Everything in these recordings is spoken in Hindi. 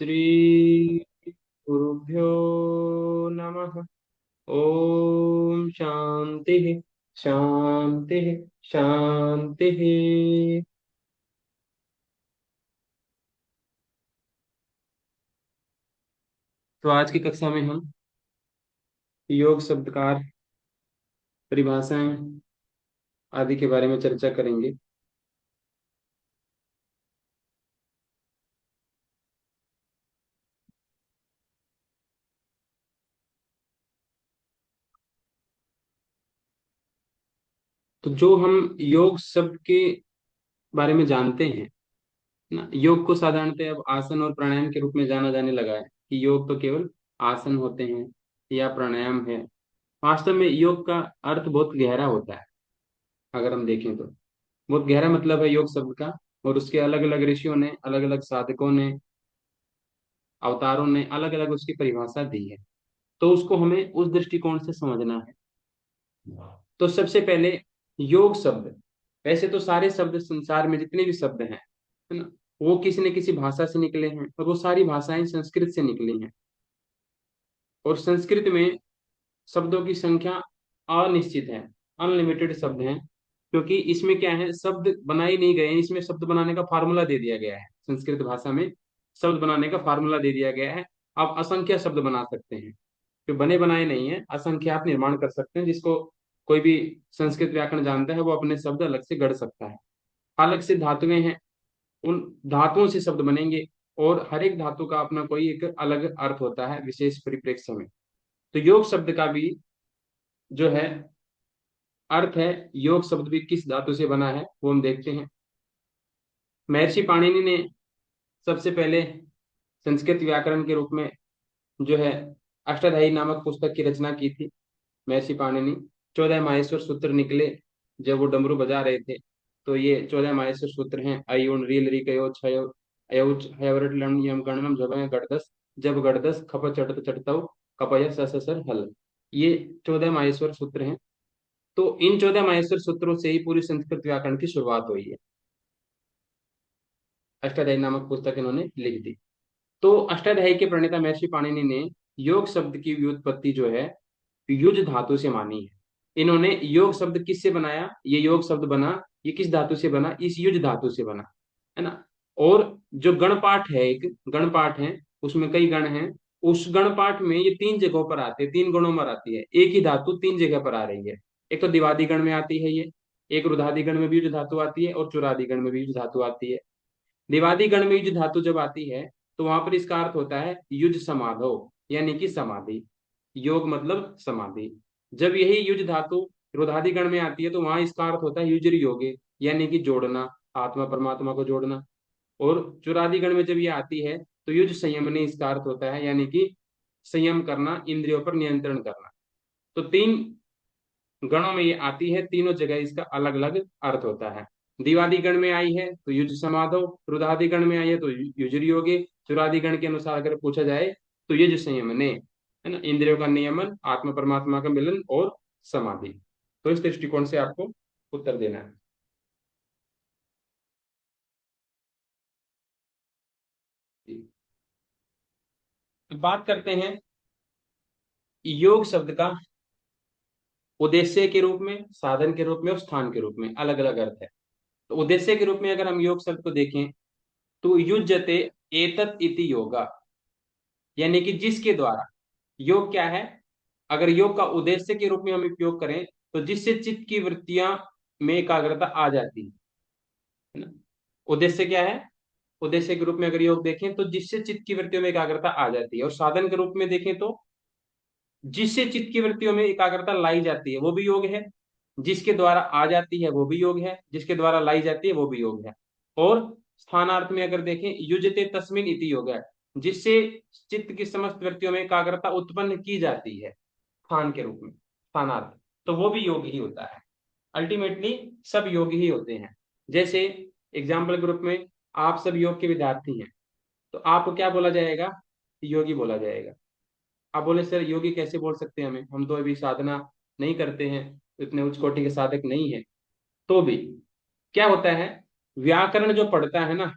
श्री गुरुभ्यो नमः। ओम शांति शांति शांति। तो आज की कक्षा में हम योग शब्दकार परिभाषाएं आदि के बारे में चर्चा करेंगे। तो जो हम योग शब्द के बारे में जानते हैं ना, योग को साधारणतः अब आसन और प्राणायाम के रूप में जाना जाने लगा है कि योग तो केवल आसन होते हैं या प्राणायाम है। वास्तव में योग का अर्थ बहुत गहरा होता है। अगर हम देखें तो बहुत गहरा मतलब है योग शब्द का। और उसके अलग अलग ऋषियों ने, अलग अलग साधकों ने, अवतारों ने अलग अलग उसकी परिभाषा दी है। तो उसको हमें उस दृष्टिकोण से समझना है। तो सबसे पहले योग शब्द, वैसे तो सारे शब्द संसार में जितने भी शब्द हैं, है ना, वो किसी न किसी भाषा से निकले हैं और वो सारी भाषाएं संस्कृत से निकली हैं। और संस्कृत में शब्दों की संख्या अनिश्चित है, अनलिमिटेड शब्द हैं। क्योंकि इसमें क्या है, शब्द बनाए नहीं गए हैं, इसमें शब्द बनाने का फार्मूला दे दिया गया है। संस्कृत भाषा में शब्द बनाने का फार्मूला दे दिया गया है। आप असंख्य शब्द बना सकते हैं, जो बने बनाए नहीं है, असंख्य आप निर्माण कर सकते हैं। जिसको कोई भी संस्कृत व्याकरण जानता है वो अपने शब्द अलग से गढ़ सकता है। अलग से धातुएं हैं, उन धातुओं से शब्द बनेंगे। और हर एक धातु का अपना कोई एक अलग अर्थ होता है विशेष परिप्रेक्ष्य में। तो योग शब्द का भी जो है अर्थ है, योग शब्द भी किस धातु से बना है वो हम देखते हैं। महर्षि पाणिनि ने सबसे पहले संस्कृत व्याकरण के रूप में जो है अष्टाध्यायी नामक पुस्तक की रचना की थी। महर्षि पाणिनि 14 माहेश्वर सूत्र निकले जब वो डमरू बजा रहे थे। तो ये 14 माहेश्वर सूत्र हैं: अयुण रील रिकयो छयो अयौच हयवरट लम यम गणनम जब गणदस जब गणदस खप चटत चटतव कपय सससर हल। ये 14 माहेश्वर सूत्र हैं। तो इन 14 माहेश्वर सूत्रों से ही पूरी संस्कृत व्याकरण की शुरुआत हुई है। अष्टाध्यायी नामक पुस्तक इन्होंने लिख दी। तो अष्टाध्यायी के प्रणेता महर्षि पाणिनि ने योग शब्द की व्युत्पत्ति जो है युज धातु से मानी है। इन्होंने योग शब्द किससे बनाया, ये योग शब्द बना, ये किस धातु से बना, इस युज धातु से बना, है ना। और जो गण पाठ है, एक गण पाठ है, उसमें कई गण हैं। उस गण पाठ में ये तीन जगहों पर आते हैं, तीन गुणों में आती है। एक ही धातु तीन जगह पर आ रही है। एक तो दिवादी गण में आती है ये, एक रुधादि गण में भी युज धातु आती है, और चुरादि गण में भी युज धातु आती है। दिवादी गण में युज धातु जब आती है तो वहां पर इसका अर्थ होता है युज समाधो, यानी कि समाधि। योग मतलब समाधि। जब यही युज धातु रुधादि गण में आती है तो वहां इसका अर्थ होता है युजर योगे, यानी कि जोड़ना, आत्मा परमात्मा को जोड़ना। और चुरादि गण में जब ये आती है तो युज संयमने इसका अर्थ होता है, यानी कि संयम करना, इंद्रियों पर नियंत्रण करना। तो तीन गणों में ये आती है, तीनों जगह इसका अलग अलग अर्थ होता है। दिवादी गण में आई है तो युज समाधो, रुदादि गण में आई है तो युजर योगे, चुरादि गण के अनुसार अगर पूछा जाए तो युज संयमने, है ना, इंद्रियों का नियमन, आत्म परमात्मा का मिलन और समाधि। तो इस दृष्टिकोण से आपको उत्तर देना है। बात करते हैं योग शब्द का उद्देश्य के रूप में, साधन के रूप में और स्थान के रूप में अलग अलग अर्थ है। तो उद्देश्य के रूप में अगर हम योग शब्द को देखें तो युज्यते एतत इति योगा, यानी कि जिसके द्वारा, योग क्या है, अगर योग का उद्देश्य के रूप में हम उपयोग करें तो जिससे चित्त की वृत्तियां में एकाग्रता आ जाती है ना। उद्देश्य क्या है, उद्देश्य के रूप में अगर योग देखें तो जिससे चित्त की वृत्तियों में एकाग्रता आ जाती है। और साधन के रूप में देखें तो जिससे चित्त की वृत्तियों में एकाग्रता लाई जाती है वो भी योग है, जिसके द्वारा आ जाती है वो भी योग है, जिसके द्वारा लाई जाती है वो भी योग है। और स्थानार्थ में अगर देखें, युजते तस्मिन इति योग है, जिससे चित्त की समस्त वृत्तियों में एकाग्रता उत्पन्न की जाती है स्थान के रूप में, स्थानार्थ, तो वो भी योग ही होता है। अल्टीमेटली सब योग ही होते हैं। जैसे एग्जाम्पल के रूप में आप सब योग के विद्यार्थी हैं, तो आपको क्या बोला जाएगा, योगी बोला जाएगा। आप बोले सर योगी कैसे बोल सकते हैं, हमें, हम तो अभी साधना नहीं करते हैं, इतने उच्च कोटि के साधक नहीं है। तो भी क्या होता है, व्याकरण जो पढ़ता है ना,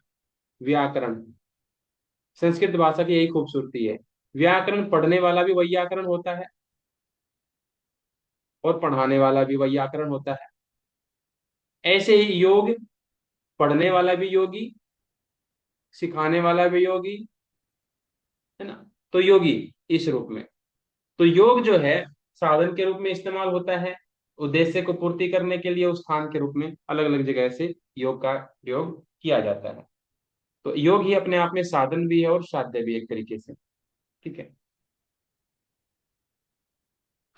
व्याकरण संस्कृत भाषा की यही खूबसूरती है। व्याकरण पढ़ने वाला भी वैयाकरण होता है, और पढ़ाने वाला भी वैयाकरण होता है। ऐसे ही योग, पढ़ने वाला भी योगी, सिखाने वाला भी योगी, है ना। तो योगी इस रूप में। तो योग जो है साधन के रूप में इस्तेमाल होता है, उद्देश्य को पूर्ति करने के लिए उस स्थान के रूप में अलग अलग जगह से योग का प्रयोग किया जाता है। तो योग ही अपने आप में साधन भी है और साध्य भी एक तरीके से। ठीक है।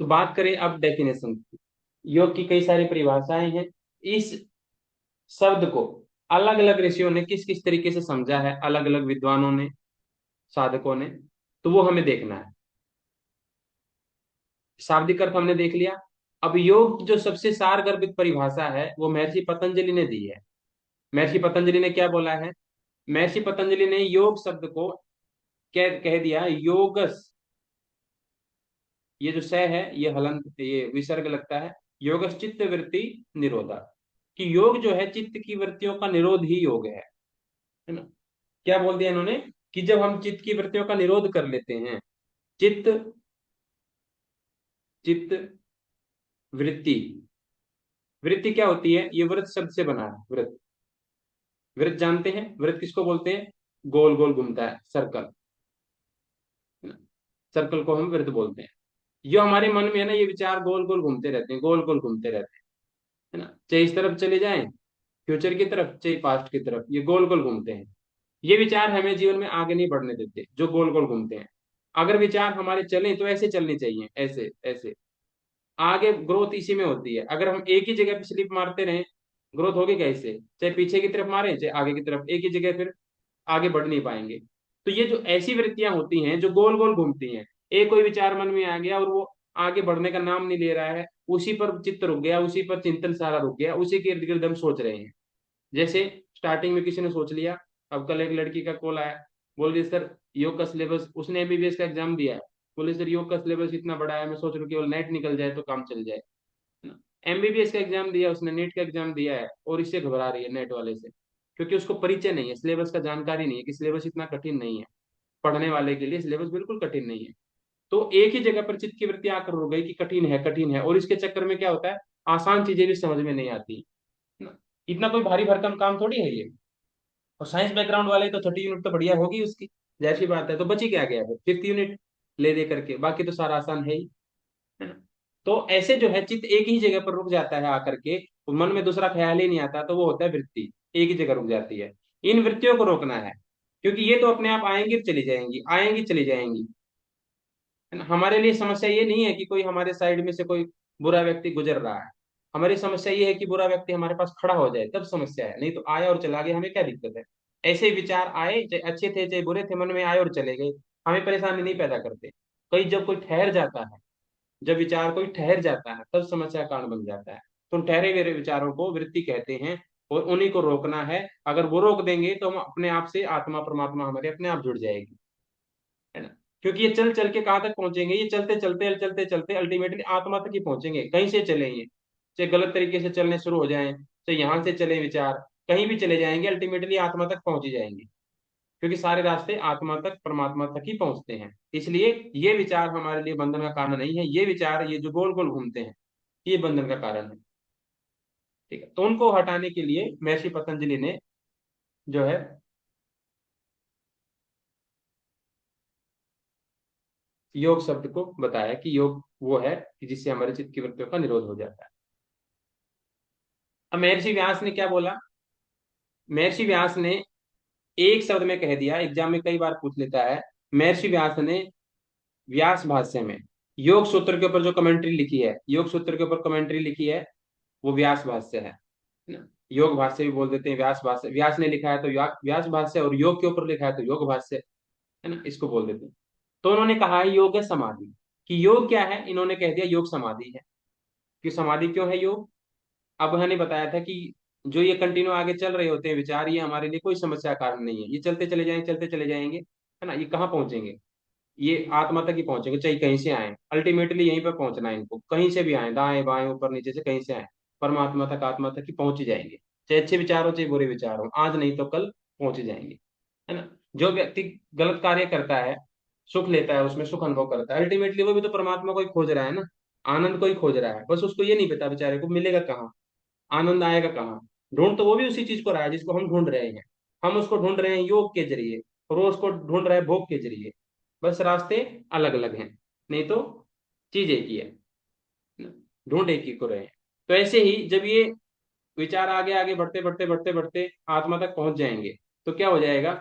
तो बात करें अब डेफिनेशन की। योग की कई सारी परिभाषाएं हैं। इस शब्द को अलग अलग ऋषियों ने किस किस तरीके से समझा है, अलग अलग विद्वानों ने, साधकों ने, तो वो हमें देखना है। शाब्दिक अर्थ हमने देख लिया। अब योग जो सबसे सारगर्भित परिभाषा है वो महर्षि पतंजलि ने दी है। महर्षि पतंजलि ने क्या बोला है? महर्षि पतंजलि ने योग शब्द को कह दिया योगस। ये जो स है ये हलंत, ये विसर्ग लगता है। योगस चित्त वृत्ति निरोधा, कि योग जो है चित्त की वृत्तियों का निरोध ही योग है ना। क्या बोल दिया इन्होंने? कि जब हम चित्त की वृत्तियों का निरोध कर लेते हैं, चित्त, चित्त वृत्ति, वृत्ति क्या होती है? ये वृत्त शब्द से बना है। वृत्त, वृत्त जानते हैं? वृत्त किसको बोलते हैं? गोल गोल घूमता है, सर्कल, है ना। सर्कल को हम वृत्त बोलते हैं। जो हमारे मन में है ना, ये विचार गोल गोल घूमते रहते हैं, गोल गोल घूमते रहते हैं, है ना। चाहे इस तरफ चले जाएं, फ्यूचर की तरफ, चाहे पास्ट की तरफ, ये गोल गोल घूमते हैं। ये विचार हमें जीवन में आगे नहीं बढ़ने देते, जो गोल गोल घूमते हैं। अगर विचार हमारे चलें तो ऐसे चलने चाहिए, ऐसे ऐसे। आगे ग्रोथ इसी में होती है। अगर हम एक ही जगह पे स्लिप मारते रहें, ग्रोथ होगी कैसे? चाहे पीछे की तरफ मारें चाहे आगे की तरफ, एक ही जगह फिर आगे बढ़ नहीं पाएंगे। तो ये जो ऐसी वृत्तियां होती हैं जो गोल गोल घूमती हैं, एक कोई विचार मन में आ गया और वो आगे बढ़ने का नाम नहीं ले रहा है, उसी पर चित्त रुक गया, उसी पर चिंतन सारा रुक गया, उसी के इर्द गिर्द हम सोच रहे हैं। जैसे स्टार्टिंग में किसी ने सोच लिया, अब कल एक लड़की का कॉल आया, बोल रही सर योग का सिलेबस, उसने एमबीबीएस का एग्जाम दिया है, बोले सर योग का सिलेबस इतना बड़ा है, मैं सोच रहा हूँ केवल नेट निकल जाए तो काम चल जाए। एमबीबीएस का एग्जाम दिया उसने, नीट का एग्जाम दिया है, और इससे घबरा रही है नेट वाले से, क्योंकि उसको परिचय नहीं है, सिलेबस का जानकारी नहीं है कि सिलेबस इतना कठिन नहीं है। पढ़ने वाले के लिए सिलेबस बिल्कुल कठिन नहीं है। तो एक ही जगह पर चित्त की वृत्ति आकर हो गई कि कठिन है, कठिन है, और इसके चक्कर में क्या होता है, आसान चीजें भी समझ में नहीं आती ना। इतना कोई भारी भरकम काम थोड़ी है ये। और साइंस बैकग्राउंड वाले तो 30 यूनिट तो बढ़िया होगी उसकी, जाहिर सी बात है। तो बची क्या गया फिर? 5th यूनिट ले दे करके, बाकी तो सारा आसान है ही, है ना। तो ऐसे जो है चित्त एक ही जगह पर रुक जाता है आकर के, तो मन में दूसरा ख्याल ही नहीं आता, तो वो होता है वृत्ति, एक ही जगह रुक जाती है। इन वृत्तियों को रोकना है, क्योंकि ये तो अपने आप आएंगी चली जाएंगी, आएंगी चली जाएंगी, है ना। हमारे लिए समस्या ये नहीं है कि कोई हमारे साइड में से कोई बुरा व्यक्ति गुजर रहा है। हमारी समस्या ये है कि बुरा व्यक्ति हमारे पास खड़ा हो जाए, तब समस्या है, नहीं तो आया और चला गया, हमें क्या दिक्कत है। ऐसे विचार आए, चाहे अच्छे थे चाहे बुरे थे, मन में आए और चले गए, हमें परेशानी नहीं पैदा करते। कई जब कोई ठहर जाता है, जब विचार कोई ठहर जाता है तब समस्या कारण बन जाता है। तो उन ठहरे हुए विचारों को वृत्ति कहते हैं, और उन्हीं को रोकना है। अगर वो रोक देंगे तो हम अपने आप से आत्मा परमात्मा हमारे अपने आप जुड़ जाएगी, है ना। क्योंकि ये चल चल के कहाँ तक पहुंचेंगे? ये चलते चलते चलते चलते अल्टीमेटली आत्मा तक ही पहुंचेंगे। कहीं से चलेंगे, चाहे गलत तरीके से चलने शुरू हो जाएं, चाहे यहाँ से चले विचार, कहीं भी चले जाएंगे, अल्टीमेटली आत्मा तक पहुंच ही जाएंगे। क्योंकि सारे रास्ते आत्मा तक, परमात्मा तक ही पहुंचते हैं। इसलिए ये विचार हमारे लिए बंधन का कारण नहीं है। ये विचार, ये जो गोल गोल घूमते हैं, ये बंधन का कारण है। ठीक है। तो उनको हटाने के लिए महर्षि पतंजलि ने जो है योग शब्द को बताया कि योग वो है कि जिससे हमारे चित्त की वृत्तियों का निरोध हो जाता है। अब महर्षि व्यास ने क्या बोला? महर्षि व्यास ने एक शब्द में कह दिया, एग्जाम में कई बार पूछ लेता है। महर्षि व्यास ने व्यास भाष्य में योग सूत्र के ऊपर जो कमेंट्री लिखी है, योग सूत्र के ऊपर कमेंट्री लिखी है, वो व्यास भाष्य है ना। योग भाष्य भी बोल देते हैं, व्यास भाष्य। व्यास ने लिखा है तो व्यास भाष्य, और योग के ऊपर लिखा है तो योग भाष्य, है ना, इसको बोल देते हैं। तो उन्होंने कहा है योग है समाधि। कि योग क्या है? इन्होंने कह दिया योग समाधि है। कि समाधि क्यों है योग? अब मैंने बताया था कि जो ये कंटिन्यू आगे चल रहे होते हैं विचार, ये हमारे लिए कोई समस्या का कारण नहीं है। ये चलते चले जाएंगे, चलते चले जाएंगे, है ना। ये कहाँ पहुंचेंगे? ये आत्मा तक ही पहुंचेंगे, चाहे कहीं से आए, अल्टीमेटली यहीं पर पहुंचना है इनको। कहीं से भी आए, दाएं बाएं ऊपर नीचे से कहीं से आए, परमात्मा तक, आत्मा तक ही पहुंच ही जाएंगे। चाहे अच्छे विचार हो चाहे बुरे विचार हो, आज नहीं तो कल पहुंच ही जाएंगे, है ना। जो व्यक्ति गलत कार्य करता है, सुख लेता है, उसमें सुख अनुभव करता है, अल्टीमेटली वो भी तो परमात्मा को ही खोज रहा है ना, आनंद को ही खोज रहा है। बस उसको ये नहीं पता बेचारे को मिलेगा कहाँ, आनंद आएगा कहाँ। ढूंढ तो वो भी उसी चीज को रहा है जिसको हम ढूंढ रहे हैं। हम उसको ढूंढ रहे हैं योग के जरिए, और वो उसको ढूंढ रहा है भोग के जरिए। बस रास्ते अलग अलग हैं, नहीं तो चीज एक ही है, ढूंढ एक ही को रहे हैं। तो ऐसे ही जब ये विचार आगे आगे बढ़ते बढ़ते बढ़ते बढ़ते आत्मा तक पहुंच जाएंगे, तो क्या हो जाएगा,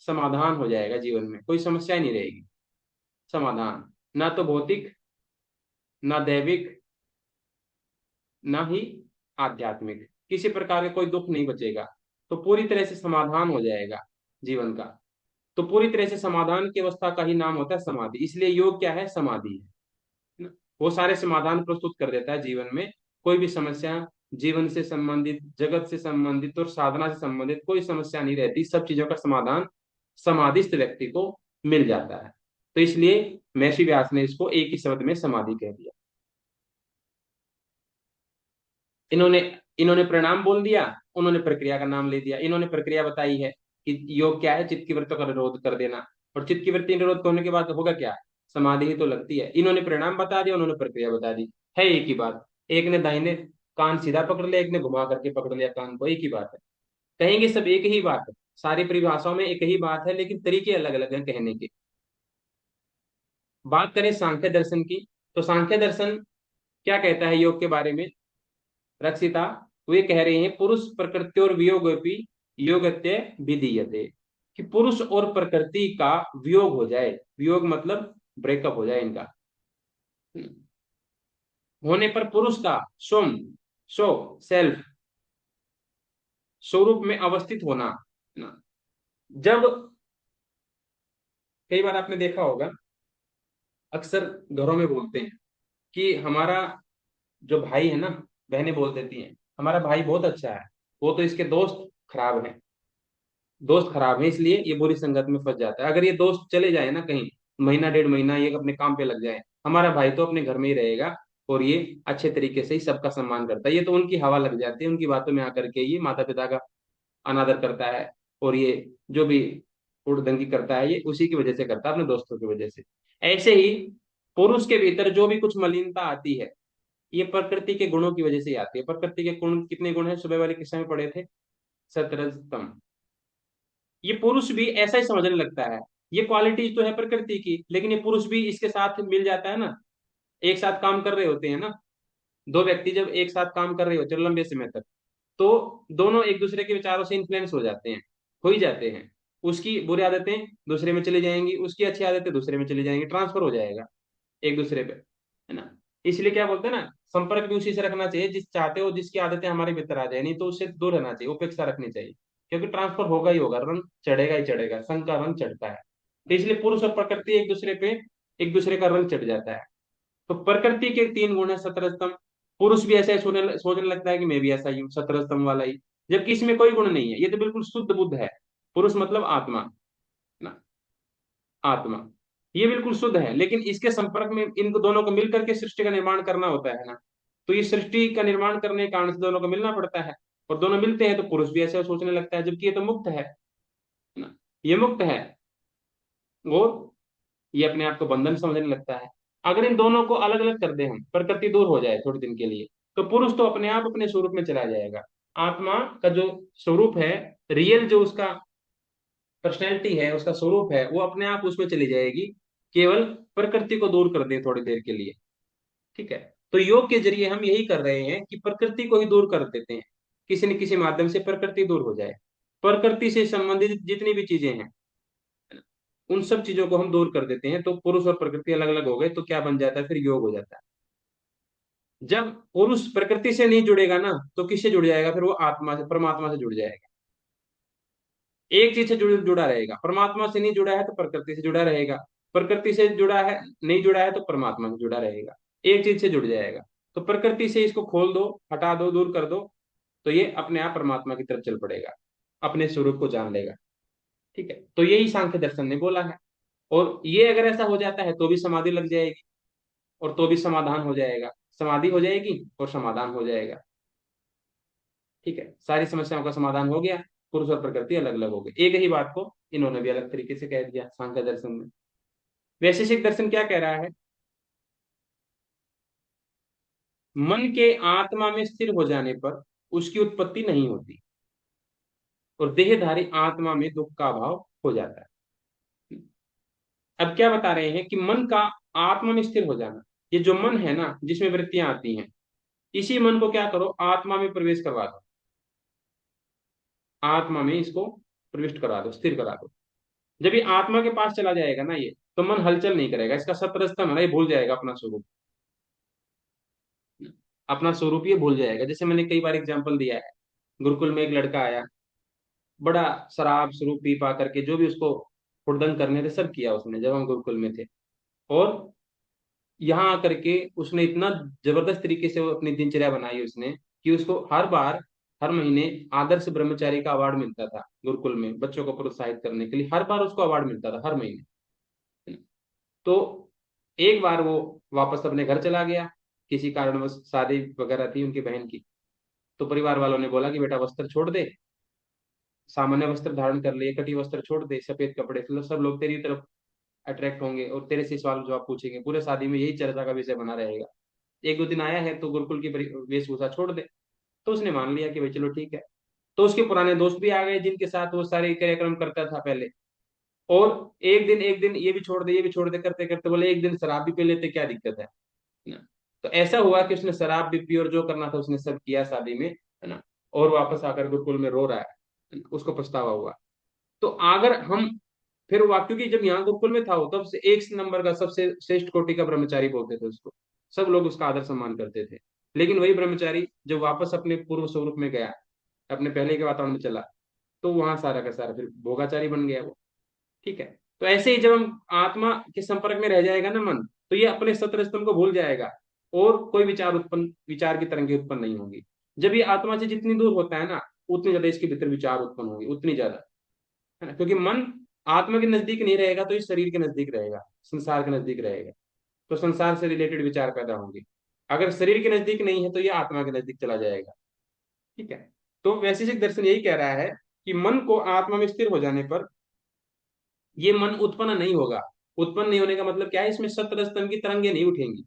समाधान हो जाएगा जीवन में, कोई समस्या ही नहीं रहेगी। समाधान, ना तो भौतिक, ना दैविक, ना ही आध्यात्मिक, किसी प्रकार का कोई दुख नहीं बचेगा। तो पूरी तरह से समाधान हो जाएगा जीवन का। तो पूरी तरह से समाधान की अवस्था का ही नाम होता है समाधि। इसलिए योग क्या है, समाधि है ना। वो सारे समाधान प्रस्तुत कर देता है जीवन में। कोई भी समस्या, जीवन से संबंधित, जगत से संबंधित और साधना से संबंधित कोई समस्या नहीं रहती, सब चीजों का समाधान समाधिस्थ व्यक्ति को मिल जाता है। तो इसलिए महर्षि व्यास ने इसको एक ही शब्द में समाधि कह दिया। इन्होंने इन्होंने परिणाम बोल दिया, उन्होंने प्रक्रिया का नाम ले दिया। इन्होंने प्रक्रिया बताई है कि योग क्या है, चित्त की वृत्तियों का निरोध कर देना। और चित्त की वृत्ति निरोध होने के बाद होगा क्या, समाधि ही तो लगती है। इन्होंने परिणाम बता दिया, उन्होंने प्रक्रिया बता दी, है एक ही बात। एक ने दाहिने कान सीधा पकड़ लिया, एक ने घुमा करके पकड़ लिया कान को, एक ही बात है। कहेंगे सब एक ही बात है, सारी परिभाषाओं में एक ही बात है, लेकिन तरीके अलग अलग हैं कहने के। बात करें सांख्य दर्शन की, तो सांख्य दर्शन क्या कहता है योग के बारे में, रक्षिता, वे कह रहे हैं पुरुष प्रकृति और वियोगपि योगत्य विधीयते, कि पुरुष और प्रकृति का वियोग हो जाए। वियोग मतलब ब्रेकअप हो जाए इनका, होने पर पुरुष का स्वम, सो, सेल्फ, स्वरूप में अवस्थित होना ना। जब कई बार आपने देखा होगा, अक्सर घरों में बोलते हैं कि हमारा जो भाई है ना, बहनें बोल देती हैं हमारा भाई बहुत अच्छा है, वो तो इसके दोस्त खराब हैं। दोस्त खराब है इसलिए ये बुरी संगत में फंस जाता है। अगर ये दोस्त चले जाए ना कहीं, महीना डेढ़ महीना ये अपने काम पे लग जाए, हमारा भाई तो अपने घर में ही रहेगा, और ये अच्छे तरीके से ही सबका सम्मान करता है। ये तो उनकी हवा लग जाती है, उनकी बातों में आकर के ये माता पिता का अनादर करता है। और ये जो भी उड़दंगी करता है, ये उसी की वजह से करता है, अपने दोस्तों की वजह से। ऐसे ही पुरुष के भीतर जो भी कुछ मलिनता आती है, ये प्रकृति के गुणों की वजह से ही आती है। प्रकृति के गुण कितने गुण है, सुबह वाले किस्से में पढ़े थे, सतरजतम। ये पुरुष भी ऐसा ही समझने लगता है, ये क्वालिटी तो है प्रकृति की, लेकिन ये पुरुष भी इसके साथ मिल जाता है ना। एक साथ काम कर रहे होते हैं ना, दो व्यक्ति जब एक साथ काम कर रहे होते हैं लंबे समय तक, तो दोनों एक दूसरे के विचारों से इन्फ्लुएंस हो जाते हैं, हो ही जाते हैं। उसकी बुरी आदतें दूसरे में चली जाएंगी, उसकी अच्छी आदतें दूसरे में चली जाएंगी, ट्रांसफर हो जाएगा एक दूसरे पे, है ना। इसलिए क्या बोलते हैं ना, संपर्क भी उसी से रखना चाहिए जिस चाहते हो जिसकी आदतें हमारे भीतर आ जाए, नहीं तो उससे दूर रहना चाहिए, उपेक्षा रखनी चाहिए। क्योंकि ट्रांसफर होगा ही होगा, रंग चढ़ेगा ही चढ़ेगा, संग का रंग चढ़ता है। तो इसलिए पुरुष और प्रकृति एक दूसरे पे, एक दूसरे का रंग चढ़ जाता है। तो प्रकृति के तीन गुण है सतरजतम। पुरुष भी ऐसा ही सोचने लगता है कि मैं भी ऐसा ही हूँ, सतरजतम वाला ही, जबकि इसमें कोई गुण नहीं है, ये तो बिल्कुल शुद्ध बुद्ध है। पुरुष मतलब आत्मा ना, आत्मा, ये बिल्कुल शुद्ध है, लेकिन इसके संपर्क में इनको दोनों को मिलकर के सृष्टि का निर्माण करना होता है ना। तो ये सृष्टि का निर्माण करने के कारण से दोनों को मिलना पड़ता है, और दोनों मिलते हैं तो पुरुष भी ऐसे सोचने लगता है, जबकि ये तो मुक्त है ना, ये मुक्त है, और ये अपने आप को बंधन समझने लगता है। अगर इन दोनों को अलग अलग कर दे हम, प्रकृति दूर हो जाए थोड़े दिन के लिए, तो पुरुष तो अपने आप अपने स्वरूप में चला जाएगा। आत्मा का जो स्वरूप है, रियल जो उसका पर्सनैलिटी है, उसका स्वरूप है, वो अपने आप उसमें चली जाएगी। केवल प्रकृति को दूर कर दे थोड़ी देर के लिए, ठीक है। तो योग के जरिए हम यही कर रहे हैं कि प्रकृति को ही दूर कर देते हैं, किसी न किसी माध्यम से प्रकृति दूर हो जाए। प्रकृति से संबंधित जितनी भी चीजें हैं, उन सब चीजों को हम दूर कर देते हैं, तो पुरुष और प्रकृति अलग अलग हो गए, तो क्या बन जाता है, फिर योग हो जाता है। जब पुरुष प्रकृति से नहीं जुड़ेगा ना, तो किससे जुड़ जाएगा, फिर वो आत्मा से, परमात्मा से जुड़ जाएगा। एक चीज से जुड़ा रहेगा, परमात्मा से नहीं जुड़ा है तो प्रकृति से जुड़ा रहेगा, प्रकृति से जुड़ा है, नहीं जुड़ा है तो परमात्मा से जुड़ा रहेगा। एक चीज से जुड़ जाएगा। तो प्रकृति से इसको खोल दो, हटा दो, दूर कर दो, तो ये अपने आप परमात्मा की तरफ चल पड़ेगा, अपने स्वरूप को जान लेगा। ठीक है, तो यही सांख्य दर्शन ने बोला है। और ये अगर ऐसा हो जाता है तो भी समाधि लग जाएगी, और तो भी समाधान हो जाएगा। समाधि हो जाएगी और समाधान हो जाएगा। ठीक है, सारी समस्याओं का समाधान हो गया। पुरुष और प्रकृति अलग अलग हो गए। एक ही बात को इन्होंने भी अलग तरीके से कह दिया सांख्य दर्शन में। वैशेषिक दर्शन क्या कह रहा है? मन के आत्मा में स्थिर हो जाने पर उसकी उत्पत्ति नहीं होती और देहधारी आत्मा में दुख का अभाव हो जाता है। अब क्या बता रहे हैं कि मन का आत्मा में स्थिर हो जाना, ये जो मन है ना जिसमें वृत्तियां आती हैं, इसी मन को क्या करो, आत्मा में प्रवेश करवा दो, आत्मा में इसको प्रविष्ट करा दो, स्थिर करा दो। जब ये आत्मा के पास चला जाएगा ना ये, तो मन हलचल नहीं करेगा, इसका सत्रस्तम है ना, ये भूल जाएगा अपना स्वरूप, अपना स्वरूप ये भूल जाएगा। जैसे मैंने कई बार एग्जाम्पल दिया है, गुरुकुल में एक लड़का आया, बड़ा शराब स्वरूप पी पा करके, जो भी उसको हुड़दंग करने थे सब किया उसने जब हम गुरुकुल में थे। और यहाँ आकर के उसने इतना जबरदस्त तरीके से वो अपनी दिनचर्या बनाई उसने, कि उसको हर बार, हर महीने आदर्श ब्रह्मचारी का अवार्ड मिलता था गुरुकुल में, बच्चों को प्रोत्साहित करने के लिए हर बार उसको अवार्ड मिलता था हर महीने। तो एक बार वो वापस अपने घर चला गया, किसी कारणवश शादी वगैरह थी उनकी बहन की। तो परिवार वालों ने बोला कि बेटा वस्त्र छोड़ दे, सामान्य वस्त्र धारण कर ले, कटी वस्त्र छोड़ दे, सफेद कपड़े, तो सब लोग तेरी तरफ अट्रैक्ट होंगे और तेरे से सवाल जवाब पूछेंगे, पूरे शादी में यही चर्चा का विषय बना रहेगा। एक दो दिन आया है तो गुरुकुल की वेशभूषा छोड़ दे। तो उसने मान लिया कि भाई चलो ठीक है। तो उसके पुराने दोस्त भी आ गए जिनके साथ वो सारे कार्यक्रम करता था पहले। और एक दिन ये भी छोड़ दे, ये भी छोड़ दे, करते करते बोले एक दिन शराब भी पी लेते, क्या दिक्कत है ना। तो ऐसा हुआ कि उसने शराब भी पी और जो करना था उसने सब किया शादी में, है ना। और वापस आकर गुरुकुल में रो रहा है, उसको पछतावा हुआ। तो अगर हम फिर हुआ, क्योंकि जब यहाँ गुरुकुल में था वो, तब से एक नंबर का सबसे श्रेष्ठ कोटि का ब्रह्मचारी बोलते थे उसको, सब लोग उसका आदर सम्मान करते थे। लेकिन वही ब्रह्मचारी जब वापस अपने पूर्व स्वरूप में गया, अपने पहले के वातावरण में चला, तो वहां सारा का सारा फिर भोगाचारी बन गया वो। ठीक है। तो ऐसे ही जब हम आत्मा के संपर्क में रह जाएगा ना मन, तो ये अपने सत्र स्तंभ को भूल जाएगा और कोई विचार की तरंगे उत्पन्न नहीं होंगी। जब ये आत्मा से जितनी दूर होता है ना, उतनी ज्यादा इसके भीतर विचार उत्पन्न होंगे, उतनी ज्यादा, है ना। क्योंकि मन आत्मा के नजदीक नहीं रहेगा तो ये शरीर के नजदीक रहेगा, संसार के नजदीक रहेगा, तो संसार से रिलेटेड विचार पैदा होंगे। अगर शरीर के नजदीक नहीं है तो ये आत्मा के नजदीक चला जाएगा। ठीक है। तो वैशेषिक दर्शन यही कह रहा है कि मन को आत्मा में स्थिर हो जाने पर ये मन उत्पन्न नहीं होगा। उत्पन्न नहीं होने का मतलब क्या है, इसमें सत्र स्तंभ की तरंगे नहीं उठेंगी,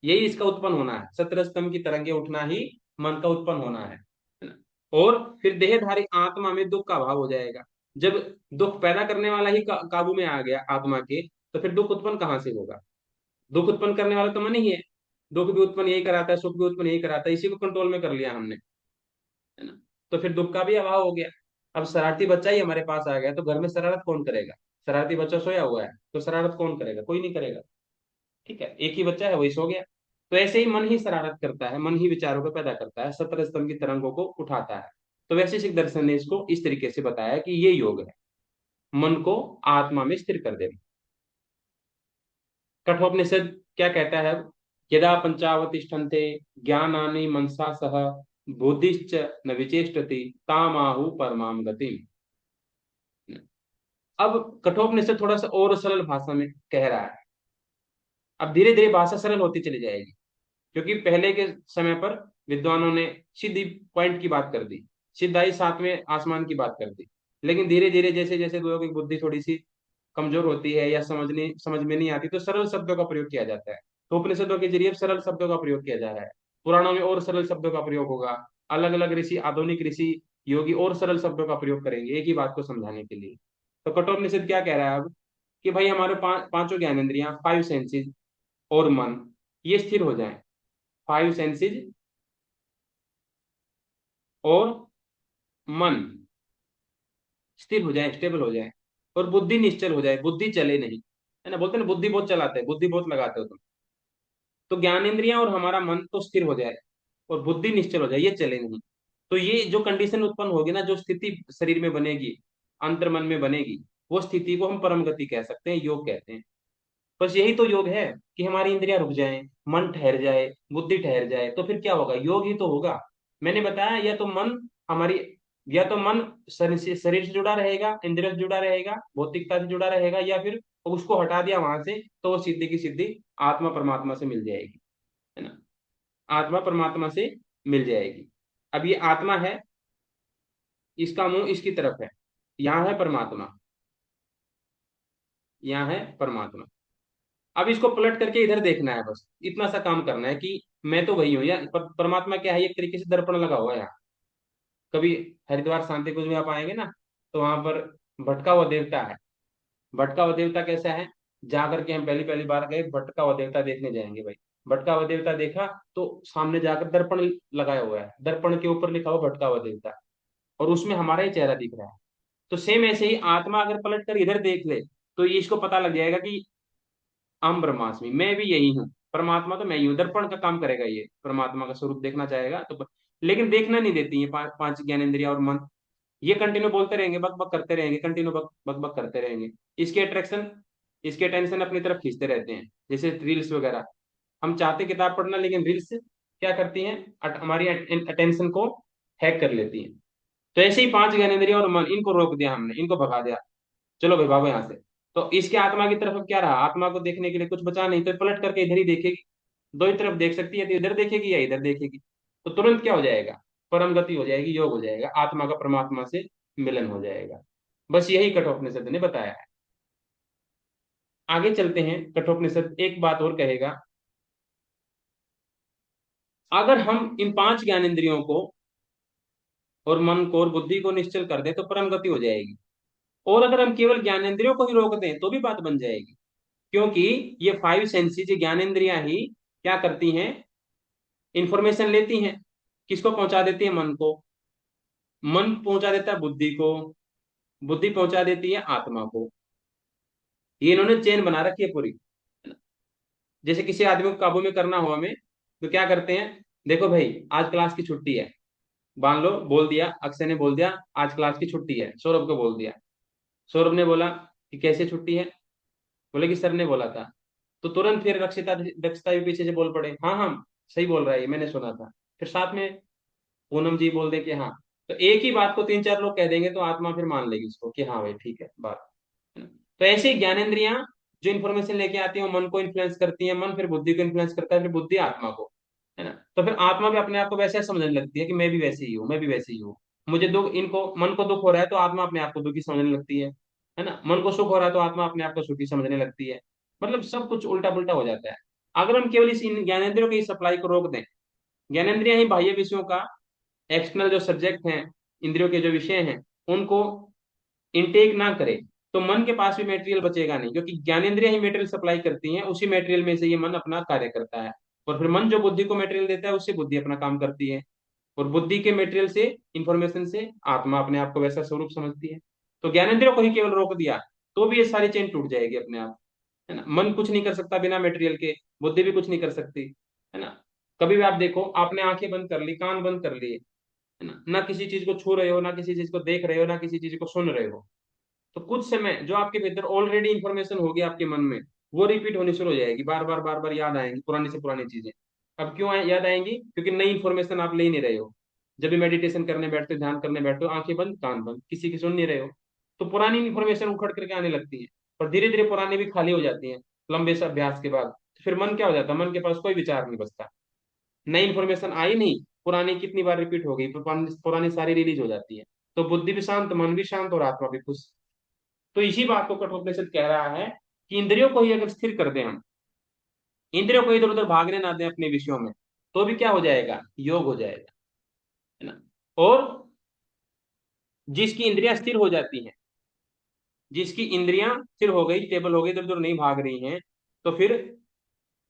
यही इसका उत्पन्न होना है, सत्र स्तंभ की तरंगे उठना ही मन का उत्पन्न होना है ना। और फिर देहधारी आत्मा में दुख का अभाव हो जाएगा। जब दुख पैदा करने वाला ही काबू में आ गया आत्मा के, तो फिर दुख उत्पन्न कहाँ से होगा? दुख उत्पन्न करने वाला तो मन ही है। दुख भी उत्पन्न यही कराता है, सुख भी उत्पन्न यही कराता है, इसी को कंट्रोल में कर लिया हमने, है ना। तो फिर दुख का भी अभाव हो गया। अब शरारती बच्चा ही हमारे पास आ गया तो घर में शरारत कौन करेगा? शरारती बच्चा सोया हुआ है तो शरारत कौन करेगा? कोई नहीं करेगा। ठीक है, एक ही बच्चा है वही सो गया। तो ऐसे ही मन ही शरारत करता है, मन ही विचारों को पैदा करता है, सत्र स्तंभ की तरंगों को उठाता है। तो वैशेषिक दर्शन ने इसको इस तरीके से बताया कि ये योग है, मन को आत्मा में स्थिर कर देना। कठोपनिषद क्या कहता है? यदा पंचावतिष्ठन्ते ज्ञानानि मनसा सह बुद्धिश्च न विचेष्टति तामाहु परमाम गतिम। अब कठोपनिषद थोड़ा सा और सरल भाषा में कह रहा है। अब धीरे धीरे भाषा सरल होती चली जाएगी, क्योंकि पहले के समय पर विद्वानों ने सीधी पॉइंट की बात कर दी, सीधा सातवें आसमान की बात कर दी। लेकिन धीरे धीरे जैसे जैसे लोगों की बुद्धि थोड़ी सी कमजोर होती है या समझ में नहीं आती, तो सरल शब्दों का प्रयोग किया जाता है। तो उपनिषदों के जरिए सरल शब्दों का प्रयोग किया जा रहा है। पुराणों में और सरल शब्दों का प्रयोग होगा। अलग अलग ऋषि, आधुनिक ऋषि योगी और सरल शब्दों का प्रयोग करेंगे एक ही बात को समझाने के लिए। तो कठोपनिषद क्या कह रहा है अब, कि भाई हमारे पांचों ज्ञानेंद्रियां, फाइव सेंसेस और मन, ये स्थिर हो जाएं। फाइव सेंसेस और मन स्थिर हो जाए, स्टेबल हो जाए, और बुद्धि निश्चल हो जाए, बुद्धि चले नहीं, है ना। बोलते हैं ना बुद्धि बहुत चलाते हैं, बुद्धि बहुत लगाते हो तुम। तो ज्ञानेंद्रियां और हमारा मन तो स्थिर हो जाए और बुद्धि निश्चल हो जाए, ये चले नहीं। तो ये जो कंडीशन उत्पन्न होगी ना, जो स्थिति शरीर में बनेगी, अंतर मन में बनेगी, वो स्थिति को हम परम गति कह सकते हैं, योग कहते हैं। बस यही तो योग है, कि हमारी इंद्रियां रुक जाएं, मन ठहर जाए, बुद्धि ठहर जाए, तो फिर क्या होगा? योग ही तो होगा। मैंने बताया, या तो मन हमारी, या तो मन शरीर से जुड़ा रहेगा, इंद्रियों से जुड़ा रहेगा, भौतिकता से जुड़ा रहेगा, या फिर उसको हटा दिया वहां से तो वो सिद्धि की सिद्धि आत्मा परमात्मा से मिल जाएगी, है ना। आत्मा परमात्मा से मिल जाएगी। अब ये आत्मा है, इसका मुंह इसकी तरफ है, यहाँ है परमात्मा, यहाँ है परमात्मा। अब इसको पलट करके इधर देखना है, बस इतना सा काम करना है कि मैं तो वही हूँ, या परमात्मा क्या है, एक तरीके से दर्पण लगा हुआ है यहाँ। कभी हरिद्वार शांति कुंज में आप आएंगे ना, तो वहां पर भटका हुआ देवता है। भटका हुआ देवता कैसा है, जा करके हम पहली पहली बार गए, भटका हुआ देवता देखने जाएंगे भाई। भटका हुआ देवता देखा, तो सामने जाकर दर्पण लगाया हुआ है, दर्पण के ऊपर लिखा हुआ भटका हुआ देवता, और उसमें हमारा ही चेहरा दिख रहा है। तो सेम ऐसे ही आत्मा अगर पलट कर इधर देख ले, तो ये इसको पता लग जाएगा कि अहम ब्रह्मास्मि, मैं भी यही हूँ, परमात्मा तो मैं ही हूँ। दर्पण का काम करेगा ये, परमात्मा का स्वरूप देखना चाहेगा तो लेकिन देखना नहीं देती है पांच ज्ञानेंद्रिया और मन। ये कंटिन्यू बोलते रहेंगे, बक बक करते रहेंगे, कंटिन्यू बक बक बक करते रहेंगे। इसके अट्रैक्शन, इसके अटेंशन अपनी तरफ खींचते रहते हैं, जैसे रील्स वगैरह। हम चाहते किताब पढ़ना, लेकिन रील्स क्या करती हैं, हमारी अटेंशन को हैक कर लेती हैं। तो ऐसे ही पांच ज्ञानेंद्रिय और मन, इनको रोक दिया हमने, इनको भगा दिया, चलो भाई भागो यहाँ से। तो इसके आत्मा की तरफ अब क्या रहा, आत्मा को देखने के लिए कुछ बचा नहीं, तो पलट करके इधर ही देखेगी। दो ही तरफ देख सकती है, तो इधर देखेगी या इधर देखेगी। तो तुरंत क्या हो जाएगा, परम गति हो जाएगी, योग हो जाएगा, आत्मा का परमात्मा से मिलन हो जाएगा। बस यही कठोपनिषद ने बताया है। आगे चलते हैं, कठोपनिषद एक बात और कहेगा, अगर हम इन पांच ज्ञानेंद्रियों को और मन को और बुद्धि को निश्चल कर दें तो परम गति हो जाएगी। और अगर हम केवल ज्ञानेंद्रियों को ही रोक दें तो भी बात बन जाएगी, क्योंकि ये फाइव सेंसेस, ये ज्ञानेंद्रियां ही क्या करती हैं, इंफॉर्मेशन लेती हैं। किसको पहुंचा देती है, मन को। मन पहुंचा देता है बुद्धि को, बुद्धि पहुंचा देती है आत्मा को। ये इन्होंने चेन बना रखी है पूरी। जैसे किसी आदमी को काबू में करना हो हमें, तो क्या करते हैं, देखो भाई आज क्लास की छुट्टी है, मान लो बोल दिया, अक्षय ने बोल दिया आज क्लास की छुट्टी है, सौरभ को बोल दिया। सौरभ ने बोला कि कैसे छुट्टी है, बोले कि सर ने बोला था। तो तुरंत फिर रक्षिता दक्षता भी पीछे से बोल पड़े, हाँ हाँ सही बोल रहा है ये, मैंने सुना था। फिर साथ में पूनम जी बोल दे कि हाँ। तो एक ही बात को तीन चार लोग कह देंगे, तो आत्मा फिर मान लेगी उसको कि हाँ भाई ठीक है बात, है ना। तो ऐसे ही ज्ञानेंद्रियां जो इन्फॉर्मेशन लेके आती है, वो मन को इन्फ्लुएंस करती है, मन फिर बुद्धि को इन्फ्लुएंस करता है, फिर बुद्धि आत्मा को, है ना। तो फिर आत्मा भी अपने आप को वैसे समझने लगती है कि मैं भी वैसे ही हूँ, मैं भी वैसे ही हूँ। मुझे दुख, इनको मन को दुख हो रहा है तो आत्मा अपने आप को दुखी समझने लगती है ना। मन को सुख हो रहा है तो आत्मा अपने आप को सुखी समझने लगती है। मतलब सब कुछ उल्टा पुल्टा हो जाता है। अगर हम केवल इस इन ज्ञानेंद्रियों की सप्लाई को रोक दें, ज्ञानेंद्रियां ही बाह्य विषयों का, एक्सटर्नल जो सब्जेक्ट हैं, इंद्रियों के जो विषय हैं, उनको इनटेक ना करे, तो मन के पास भी मटेरियल बचेगा नहीं, क्योंकि ज्ञानेंद्रियां ही मटेरियल सप्लाई करती हैं, उसी मटेरियल में से ये मन अपना कार्य करता है। और फिर मन जो बुद्धि को मटेरियल देता है, उससे बुद्धि अपना काम करती है। और बुद्धि के मटेरियल से, इंफॉर्मेशन से आत्मा अपने आप को वैसा स्वरूप समझती है। तो ज्ञानेंद्रियों को ही केवल रोक दिया, तो भी ये सारी चेन टूट जाएगी अपने आप, है ना। मन कुछ नहीं कर सकता बिना मटेरियल के, बुद्धि भी कुछ नहीं कर सकती, है ना। कभी भी आप देखो, आपने आंखें बंद कर ली, कान बंद कर लिए, है ना, ना किसी चीज को छू रहे हो, ना किसी चीज को देख रहे हो, ना किसी चीज को सुन रहे हो, तो कुछ समय जो आपके भीतर ऑलरेडी इंफॉर्मेशन होगी आपके मन में, वो रिपीट होनी शुरू हो जाएगी, बार बार याद आएंगी पुरानी से पुरानी चीजें। अब क्यों याद आएंगी, क्योंकि नई इंफॉर्मेशन आप ले ही नहीं रहे हो। जब भी मेडिटेशन करने बैठते हो, ध्यान करने बैठते हो, आंखें बंद कान बंद, किसी की सुन नहीं रहे हो, तो पुरानी इंफॉर्मेशन उखड़ करके आने लगती है। और धीरे धीरे पुरानी भी खाली हो जाती है, लंबे से अभ्यास के बाद। तो फिर मन क्या हो जाता है, मन के पास कोई विचार नहीं बचता, नई इंफॉर्मेशन आई नहीं, पुरानी कितनी बार रिपीट हो गई, पुरानी पुरानी सारी रिलीज हो जाती है। तो बुद्धि भी शांत, मन भी शांत, और आत्मा भी खुश। तो इसी बात को कठोपनिषद कह रहा है कि इंद्रियों को ही अगर स्थिर कर दें हम, इंद्रियों को इधर उधर भागने ना दें अपने विषयों में, तो भी क्या हो जाएगा, योग हो जाएगा, है ना। और जिसकी इंद्रियां स्थिर हो जाती हैं, जिसकी इंद्रियां स्थिर हो गई, स्टेबल हो गई, इधर उधर नहीं भाग रही हैं, तो फिर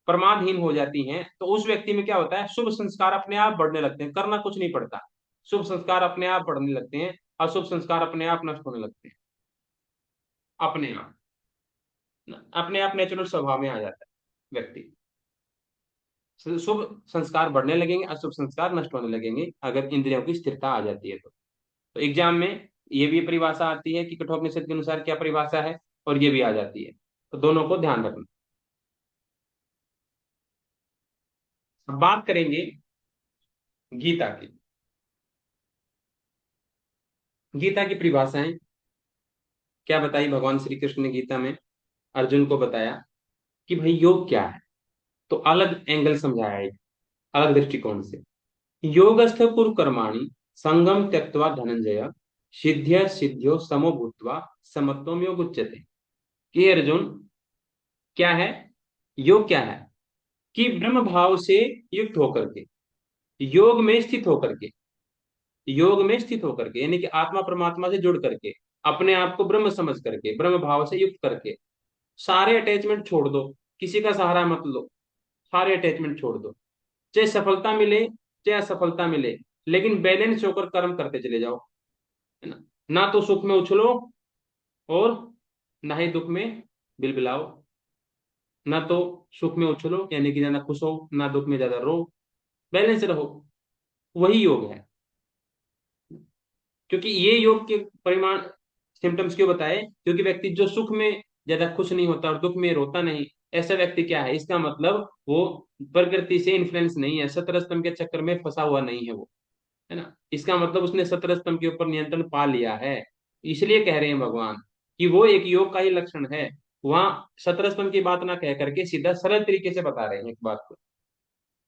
प्रमादहीन हो जाती हैं, तो उस व्यक्ति में क्या होता है, शुभ संस्कार अपने आप बढ़ने लगते हैं, करना कुछ नहीं पड़ता। शुभ संस्कार अपने आप बढ़ने लगते हैं, अशुभ संस्कार अपने आप नष्ट होने लगते हैं, अपने आप, अपने आप नेचुरल स्वभाव में आ जाता है व्यक्ति। शुभ संस्कार बढ़ने लगेंगे, अशुभ संस्कार नष्ट होने लगेंगे, अगर इंद्रियों की स्थिरता आ जाती है तो एग्जाम में ये भी परिभाषा आती है कि कठोपनिषद के अनुसार क्या परिभाषा है, और ये भी आ जाती है। तो दोनों को ध्यान रखना। अब बात करेंगे गीता की। गीता की परिभाषाएं क्या बताई भगवान श्री कृष्ण ने गीता में, अर्जुन को बताया कि भाई योग क्या है। तो अलग एंगल समझाया, एक अलग दृष्टिकोण से। योगस्थ कुरु कर्माणि संगम त्यक्त्वा धनंजय, सिद्ध्य सिद्ध्यो समो भूत्वा समत्वम योग उच्यते। कि अर्जुन, क्या है योग? क्या है कि ब्रह्म भाव से युक्त होकर के, योग में स्थित होकर के, योग में स्थित होकर के, यानी कि आत्मा परमात्मा से जुड़ करके, अपने आप को ब्रह्म समझ करके, ब्रह्म भाव से युक्त करके, सारे अटैचमेंट छोड़ दो, किसी का सहारा मत लो, सारे अटैचमेंट छोड़ दो, चाहे सफलता मिले चाहे असफलता मिले, लेकिन बैलेंस होकर कर्म करते चले जाओ, है ना। ना तो सुख में उछलो और ना ही दुख में बिलबिलाओ। ना तो सुख में उछलो यानी कि ज्यादा खुश हो, ना दुख में ज्यादा रो, बैलेंस रहो। वही योग है। क्योंकि ये योग के परिमाण, सिम्टम्स क्यों बताए? क्योंकि व्यक्ति जो सुख में ज्यादा खुश नहीं होता और दुख में रोता नहीं, ऐसा व्यक्ति क्या है? इसका मतलब वो प्रकृति से इन्फ्लुएंस नहीं है, सत्रह स्तंभ के चक्कर में फंसा हुआ नहीं है वो, है ना। इसका मतलब उसने सत्रह स्तंभ के ऊपर नियंत्रण पा लिया है। इसलिए कह रहे हैं भगवान कि वो एक योग का ही लक्षण है। वहां सत्रह स्तंभ की बात ना कह करके सीधा सरल तरीके से बता रहे हैं एक बात को,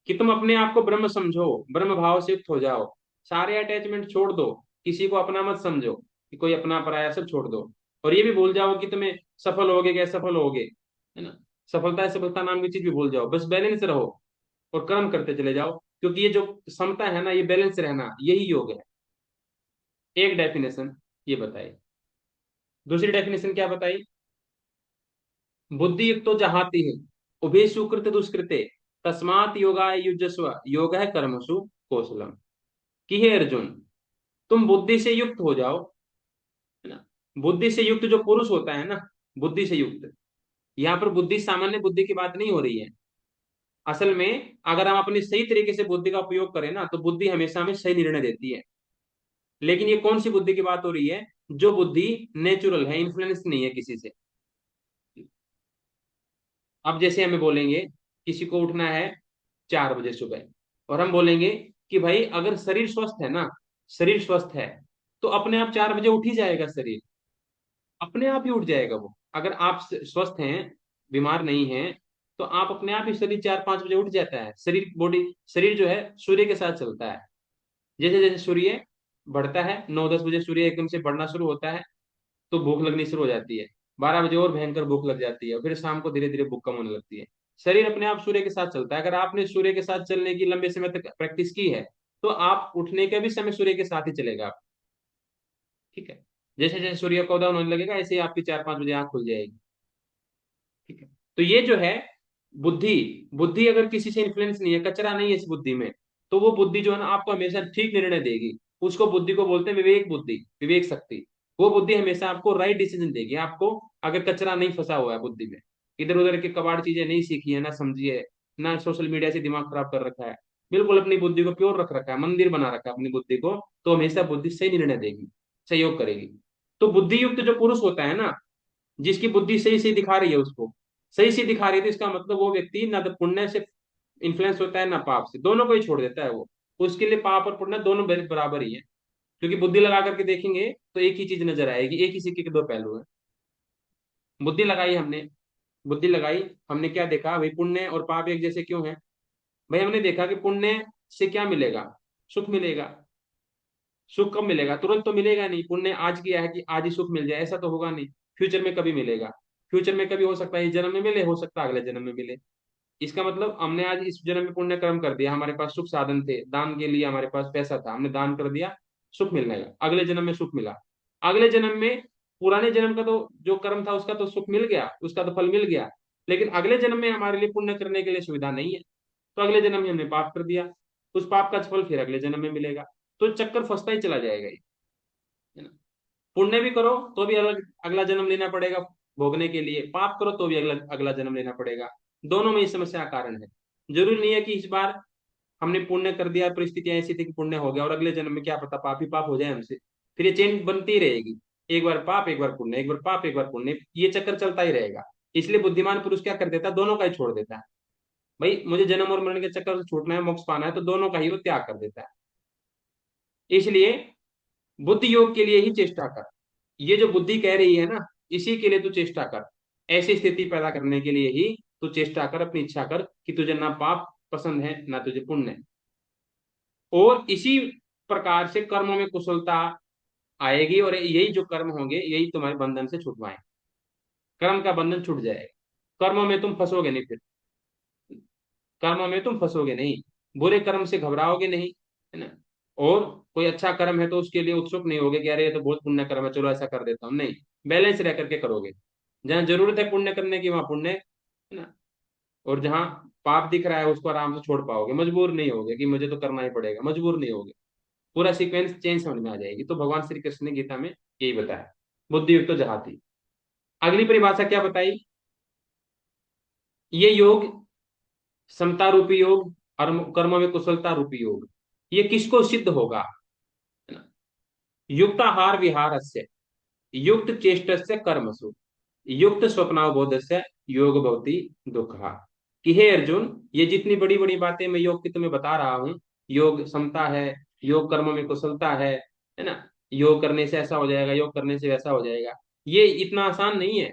कि तुम अपने आप को ब्रह्म समझो, ब्रह्म भाव से युक्त हो जाओ, सारे अटैचमेंट छोड़ दो, किसी को अपना मत समझो, कि कोई अपना पराया सब छोड़ दो। और ये भी भूल जाओ कि तुम्हें सफल होगे क्या सफल होगे, है ना। सफलता है सफलता नाम की चीज भी भूल जाओ, बस बैलेंस रहो और कर्म करते चले जाओ। क्योंकि ये जो समता है ना, ये बैलेंस रहना, यही योग है। एक डेफिनेशन ये बताई। दूसरी डेफिनेशन क्या बताई? बुद्धि युक्त तो जहाती है, उभे सुकृत दुष्कृते, तस्मात योगाय युजस्व, योग है कर्मसु कौशलम। कि हे अर्जुन, तुम बुद्धि से युक्त हो जाओ, है ना। बुद्धि से युक्त जो पुरुष होता है ना, बुद्धि से युक्त, यहाँ पर बुद्धि सामान्य बुद्धि की बात नहीं हो रही है। असल में अगर हम अपनी सही तरीके से बुद्धि का उपयोग करें ना, तो बुद्धि हमेशा हमें सही निर्णय देती है। लेकिन ये कौन सी बुद्धि की बात हो रही है? जो बुद्धि नेचुरल है, इन्फ्लुएंस नहीं है किसी से। अब जैसे हमें बोलेंगे किसी को उठना है 4 बजे सुबह, और हम बोलेंगे कि भाई अगर शरीर स्वस्थ है ना, शरीर स्वस्थ है, तो अपने आप 4 बजे उठ ही जाएगा शरीर, अपने आप ही उठ जाएगा वो। अगर आप स्वस्थ हैं, बीमार नहीं हैं, तो आप अपने आप ही शरीर 4-5 बजे उठ जाता है। शरीर बॉडी, शरीर जो है सूर्य के साथ चलता है। जैसे जैसे सूर्य बढ़ता है, 9-10 बजे सूर्य एकदम से बढ़ना शुरू होता है, तो भूख लगनी शुरू हो जाती है। 12 बजे और भयंकर भूख लग जाती है, फिर शाम को धीरे धीरे भूख कम होने लगती है। शरीर अपने आप सूर्य के साथ चलता है। अगर आपने सूर्य के साथ चलने की लंबे समय तक प्रैक्टिस की है, तो आप उठने के भी समय सूर्य के साथ ही चलेगा आप। ठीक है। जैसे जैसे सूर्य का उदय होने लगेगा, ऐसे ही आपकी 4-5 बजे आंख खुल जाएगी। ठीक है। तो ये जो है बुद्धि, बुद्धि अगर किसी से इन्फ्लुएंस नहीं है, कचरा नहीं है इस बुद्धि में, तो वो बुद्धि जो है ना आपको हमेशा ठीक निर्णय देगी। उसको बुद्धि को बोलते हैं विवेक बुद्धि, विवेक शक्ति। वो बुद्धि हमेशा आपको राइट डिसीजन देगी आपको, अगर कचरा नहीं फंसा हुआ है बुद्धि में, इधर उधर के कबाड़ चीजें नहीं सीखी है ना, समझी है ना, सोशल मीडिया से दिमाग खराब कर रखा है, बिल्कुल अपनी बुद्धि को प्योर रख रखा है, मंदिर बना रखा है अपनी बुद्धि को, तो हमेशा बुद्धि सही निर्णय देगी, सहयोग करेगी। तो बुद्धि युक्त जो पुरुष होता है ना, जिसकी बुद्धि सही सही दिखा रही है उसको, सही सही दिखा रही है, तो इसका मतलब वो व्यक्ति ना तो पुण्य से इन्फ्लुएंस होता है ना पाप से, दोनों को ही छोड़ देता है वो। उसके लिए पाप और पुण्य दोनों बराबर ही है। क्योंकि बुद्धि लगा करके देखेंगे तो एक ही चीज नजर आएगी, एक ही सिक्के के दो पहलू है। बुद्धि लगाई हमने, बुद्धि लगाई, हमने क्या देखा भाई? पुण्य और पाप एक जैसे क्यों है? भाई हमने देखा कि पुण्य से क्या मिलेगा? सुख मिलेगा। सुख कब मिलेगा? तुरंत तो मिलेगा नहीं। पुण्य आज किया है कि आज ही सुख मिल जाए, ऐसा तो होगा नहीं। फ्यूचर में कभी मिलेगा, फ्यूचर में कभी हो सकता है इस जन्म में मिले, हो सकता है अगले जन्म में मिले। इसका मतलब हमने आज इस जन्म में पुण्य कर्म कर दिया, हमारे पास सुख साधन थे, दान के लिए हमारे पास पैसा था, हमने दान कर दिया, सुख मिलने लगा, अगले जन्म में सुख मिला। अगले जन्म में पुराने जन्म का तो जो कर्म था उसका तो सुख मिल गया, उसका तो फल मिल गया। लेकिन अगले जन्म में हमारे लिए पुण्य करने के लिए सुविधा नहीं है, तो अगले जन्म में हमने पाप कर दिया, उस पाप का फल फिर अगले जन्म में मिलेगा। तो चक्कर फंसता ही चला जाएगा ये, है ना। पुण्य भी करो तो भी अलग अगला जन्म लेना पड़ेगा भोगने के लिए, पाप करो तो भी अगला अगला जन्म लेना पड़ेगा। दोनों में इस समस्या का कारण है। जरूरी नहीं है कि इस बार हमने पुण्य कर दिया, परिस्थितियां ऐसी थी कि पुण्य हो गया, और अगले जन्म में क्या पता पाप ही पाप हो जाए हमसे। फिर ये चेन बनती ही रहेगी, एक बार पाप एक बार पुण्य, एक बार पाप एक बार पुण्य, ये चक्कर चलता ही रहेगा। इसलिए बुद्धिमान पुरुष क्या कर देता है? दोनों का ही छोड़ देता है। भाई मुझे जन्म और मरण के चक्कर से छूटना है, मोक्ष पाना है, तो दोनों का ही वो त्याग कर देता है। इसलिए बुद्धि योग के लिए ही चेष्टा कर। ये जो बुद्धि कह रही है ना, इसी के लिए तू चेष्टा कर। ऐसी स्थिति पैदा करने के लिए ही तू चेष्टा कर, अपनी इच्छा कर कि तुझे ना पाप पसंद है ना तुझे पुण्य। और इसी प्रकार से कर्मों में कुशलता आएगी और यही जो कर्म होंगे यही तुम्हारे बंधन से छुटवाएं। कर्म का बंधन छूट जाएगा, कर्मों में तुम फंसोगे नहीं फिर, कर्मों में तुम फंसोगे नहीं, बुरे कर्म से घबराओगे नहीं, है ना। और कोई अच्छा कर्म है तो उसके लिए उत्सुक नहीं होगे कि अरे ये तो बहुत पुण्य कर्म है, चलो ऐसा कर देता हूँ, नहीं, बैलेंस रह करके करोगे। जहाँ जरूरत है पुण्य करने की वहां पुण्य, है ना। और जहाँ पाप दिख रहा है उसको आराम से छोड़ पाओगे, मजबूर नहीं होगे कि मुझे तो करना ही पड़ेगा, मजबूर नहीं होगे। पूरा सीक्वेंस चेंज समझ में आ जाएगी। तो भगवान श्री कृष्ण ने गीता में यही बताया, बुद्धि युक्त जहाती। अगली परिभाषा क्या बताई, ये योग समता रूपी योग और कर्म में कुशलता रूपी योग, ये किसको सिद्ध होगा, है ना। युक्ताहार विहारस्य, युक्त चेष्टस्य कर्मसु, युक्त स्वप्नावबोधस्य योग भवति दुःखः। कि हे अर्जुन, ये जितनी बड़ी बड़ी बातें मैं योग की तुम्हें बता रहा हूँ, योग समता है, योग कर्म में कुशलता है ना, योग करने से ऐसा हो जाएगा, योग करने से वैसा हो जाएगा, ये इतना आसान नहीं है।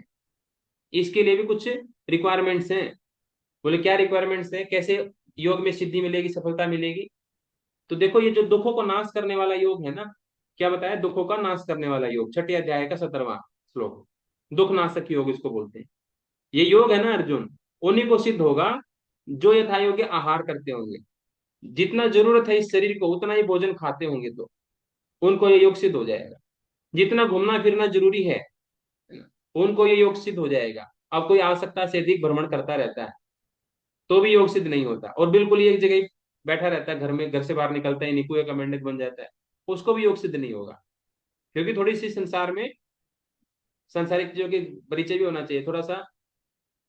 इसके लिए भी कुछ रिक्वायरमेंट्स हैं। बोले क्या रिक्वायरमेंट्स है, कैसे योग में सिद्धि मिलेगी, सफलता मिलेगी। तो देखो ये जो दुखों को नाश करने वाला योग है ना, क्या बताया, दुखों का नाश करने वाला योग, छठे अध्याय का 17वां श्लोक, दुख नाशक योग इसको बोलते हैं। ये योग है ना अर्जुन, उन्हीं को सिद्ध होगा जो यथा योग्य आहार करते होंगे, जितना जरूरत है इस शरीर को उतना ही भोजन खाते होंगे, तो उनको ये योग सिद्ध हो जाएगा। जितना घूमना फिरना जरूरी है ना, उनको ये योग सिद्ध हो जाएगा। अब कोई आवश्यकता से अधिक भ्रमण करता रहता है तो भी योग सिद्ध नहीं होता, और बिल्कुल ही एक जगह ही बैठा रहता है घर में, घर से बाहर निकलता ही नहीं, कुएं का मेंढक बन जाता है, उसको भी योग सिद्ध नहीं होगा। क्योंकि थोड़ी सी संसार में सांसारिक चीजों के परिचय भी होना चाहिए, थोड़ा सा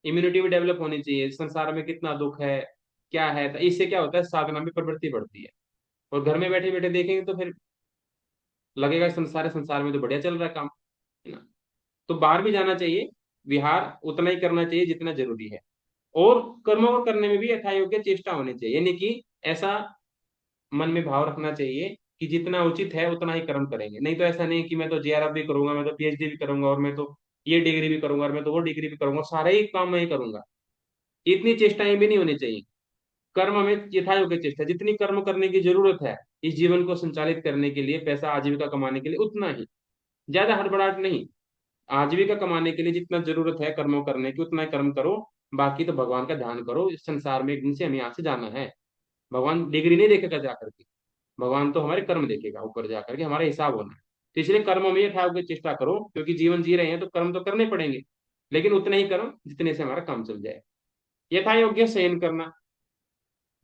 इम्यूनिटी भी डेवलप होनी चाहिए, संसार में कितना दुख है क्या है, तो इससे क्या होता है, साधना में प्रवृत्ति बढ़ती है। और घर में बैठे बैठे देखेंगे तो फिर लगेगा संसार संसार में तो बढ़िया चल रहा है काम, है ना। तो बाहर भी जाना चाहिए, विहार उतना ही करना चाहिए जितना जरूरी है। और कर्मों को करने में भी यथायोग्य चेष्टा होनी चाहिए, यानी कि ऐसा मन में भाव रखना चाहिए कि जितना उचित है उतना ही कर्म करेंगे। नहीं तो ऐसा नहीं कि मैं तो जेआरएफ भी करूंगा, मैं तो पीएचडी भी करूंगा, और मैं तो ये डिग्री भी करूंगा, और मैं तो वो डिग्री भी करूंगा, सारे ही काम मैं ही करूंगा, इतनी चेष्टाएं भी नहीं होनी चाहिए। कर्म में यथायोग्य चेष्टा, जितनी कर्म करने की जरूरत है इस जीवन को संचालित करने के लिए, पैसा आजीविका कमाने के लिए, उतना ही, ज्यादा हड़बड़ाहट नहीं। आजीविका कमाने के लिए जितना जरूरत है कर्मों करने की उतना ही कर्म करो, बाकी तो भगवान का ध्यान करो। इस संसार में एक दिन से हमें यहाँ से जाना है, भगवान डिग्री नहीं देखेगा जाकर के, भगवान तो हमारे कर्म देखेगा ऊपर जाकर के, हमारा हिसाब होना है। तो इसलिए कर्मों में यथायोग्य चेष्टा करो, क्योंकि जीवन जी रहे हैं तो कर्म तो करने पड़ेंगे, लेकिन उतने ही कर्म जितने से हमारा काम चल जाए। यथायोग्य शयन करना,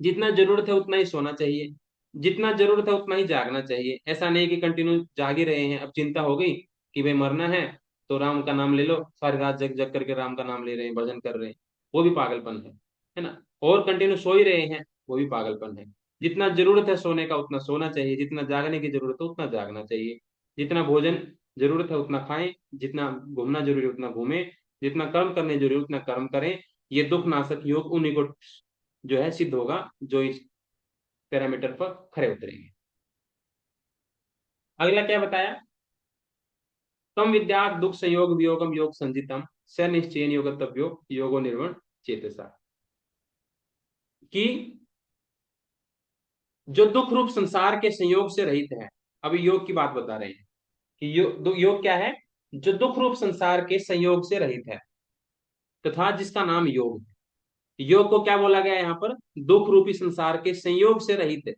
जितना जरूरत है उतना ही सोना चाहिए, जितना जरूरत है उतना ही जागना चाहिए। ऐसा नहीं कि कंटिन्यू जाग ही रहे हैं, अब चिंता हो गई कि भाई मरना है तो राम का नाम ले लो, सारी रात जग जग करके राम का नाम ले रहे हैं, भजन कर रहे हैं, वो भी पागलपन है ना। और कंटिन्यू सो ही रहे हैं, वो भी पागलपन है। जितना जरूरत है सोने का उतना सोना चाहिए, जितना जागने की जरूरत है उतना जागना चाहिए, जितना भोजन जरूरत है उतना खाएं, जितना घूमना जरूरी है उतना घूमें, जितना कर्म करने जरूरी है उतना कर्म करें। ये दुख नाशक योग उन्हीं को जो है सिद्ध होगा जो इस पैरामीटर पर खरे उतरेंगे। अगला क्या बताया, तम विद्या दुख संयोग वियोगम योग संजितम स निश्चय योगतव्यो योगो निर्वण चेतसा। कि जो दुख रूप संसार के संयोग से रहित है, अभी योग की बात बता रहे हैं कि योग क्या है, जो दुख रूप संसार के संयोग से रहित है तथा जिसका नाम योग है। योग को क्या बोला गया यहाँ पर, दुख रूपी संसार के संयोग से रहित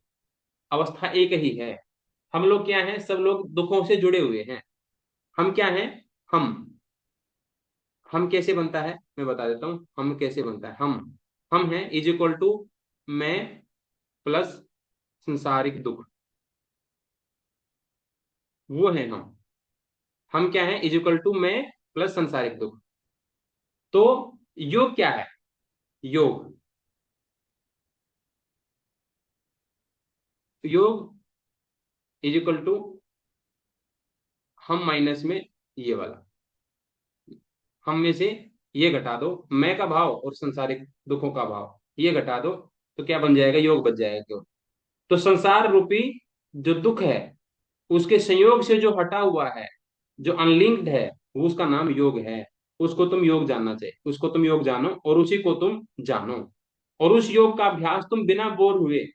अवस्था एक ही है। हम लोग क्या हैं, सब लोग दुखों से जुड़े हुए हैं। हम क्या हैं, हम हम कैसे बनता है मैं बता देता हूं, हम कैसे बनता है, हम है इज इक्वल टू मैं प्लस संसारिक दुख, वो है हम क्या है, इज इक्वल टू मैं प्लस संसारिक दुख। तो योग क्या है, yoga yoga is equal to हम माइनस में ये वाला, हम में से ये घटा दो, मैं का भाव और संसारिक दुखों का भाव ये घटा दो, तो क्या बन जाएगा, योग बच जाएगा क्यों। तो संसार रूपी जो दुख है उसके संयोग से जो हटा हुआ है, जो अनलिंक्ड है, वो उसका नाम योग है। उसको तुम योग जानना चाहिए, उसको तुम योग जानो और उसी को तुम जानो। और उस योग का अभ्यास तुम बिना बोर हुए,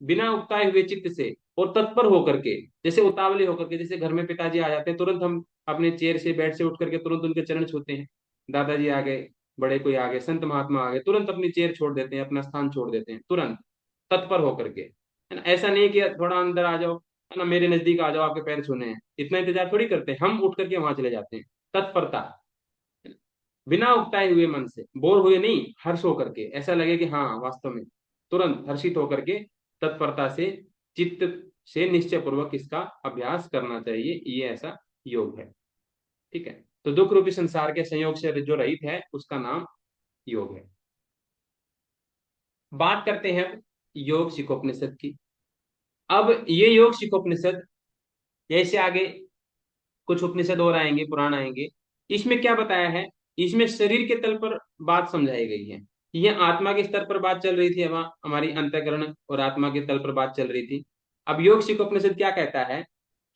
बिना उगताए हुए चित्त से और तत्पर होकर के, जैसे उतावले होकर के, जैसे घर में पिताजी आ जाते हैं तुरंत हम अपने चेयर से बेड से उठ करके तुरंत उनके चरण छूते हैं। दादाजी आ गए, बड़े कोई आ गए, संत महात्मा आ गए, तुरंत अपनी चेयर छोड़ देते हैं, अपना स्थान छोड़ देते हैं तुरंत, तत्पर होकर के, है ना। ऐसा नहीं कि थोड़ा अंदर आ जाओ, है ना, मेरे नजदीक आ जाओ, आपके पैर छूने हैं, इतना इंतजार थोड़ी करते हैं, हम उठ करके वहां चले जाते हैं। तत्परता, बिना उकताए हुए मन से, बोर हुए नहीं, हर्ष होकर के, ऐसा लगे कि हाँ वास्तव में, तुरंत हर्षित होकर के, तत्परता से, चित्त से निश्चय पूर्वक इसका अभ्यास करना चाहिए, ये ऐसा योग है। ठीक है, तो दुख रूपी संसार के संयोग से जो रहित है उसका नाम योग है। बात करते हैं अब योग शिखोपनिषद की। अब ये योग शिखोपनिषद, जैसे आगे कुछ उपनिषद और आएंगे, पुराण आएंगे, इसमें क्या बताया है, इसमें शरीर के तल पर बात समझाई गई है। ये आत्मा के स्तर पर बात चल रही थी, हमारी अंतःकरण और आत्मा के तल पर बात चल रही थी। अब योग शिखोपनिषद क्या कहता है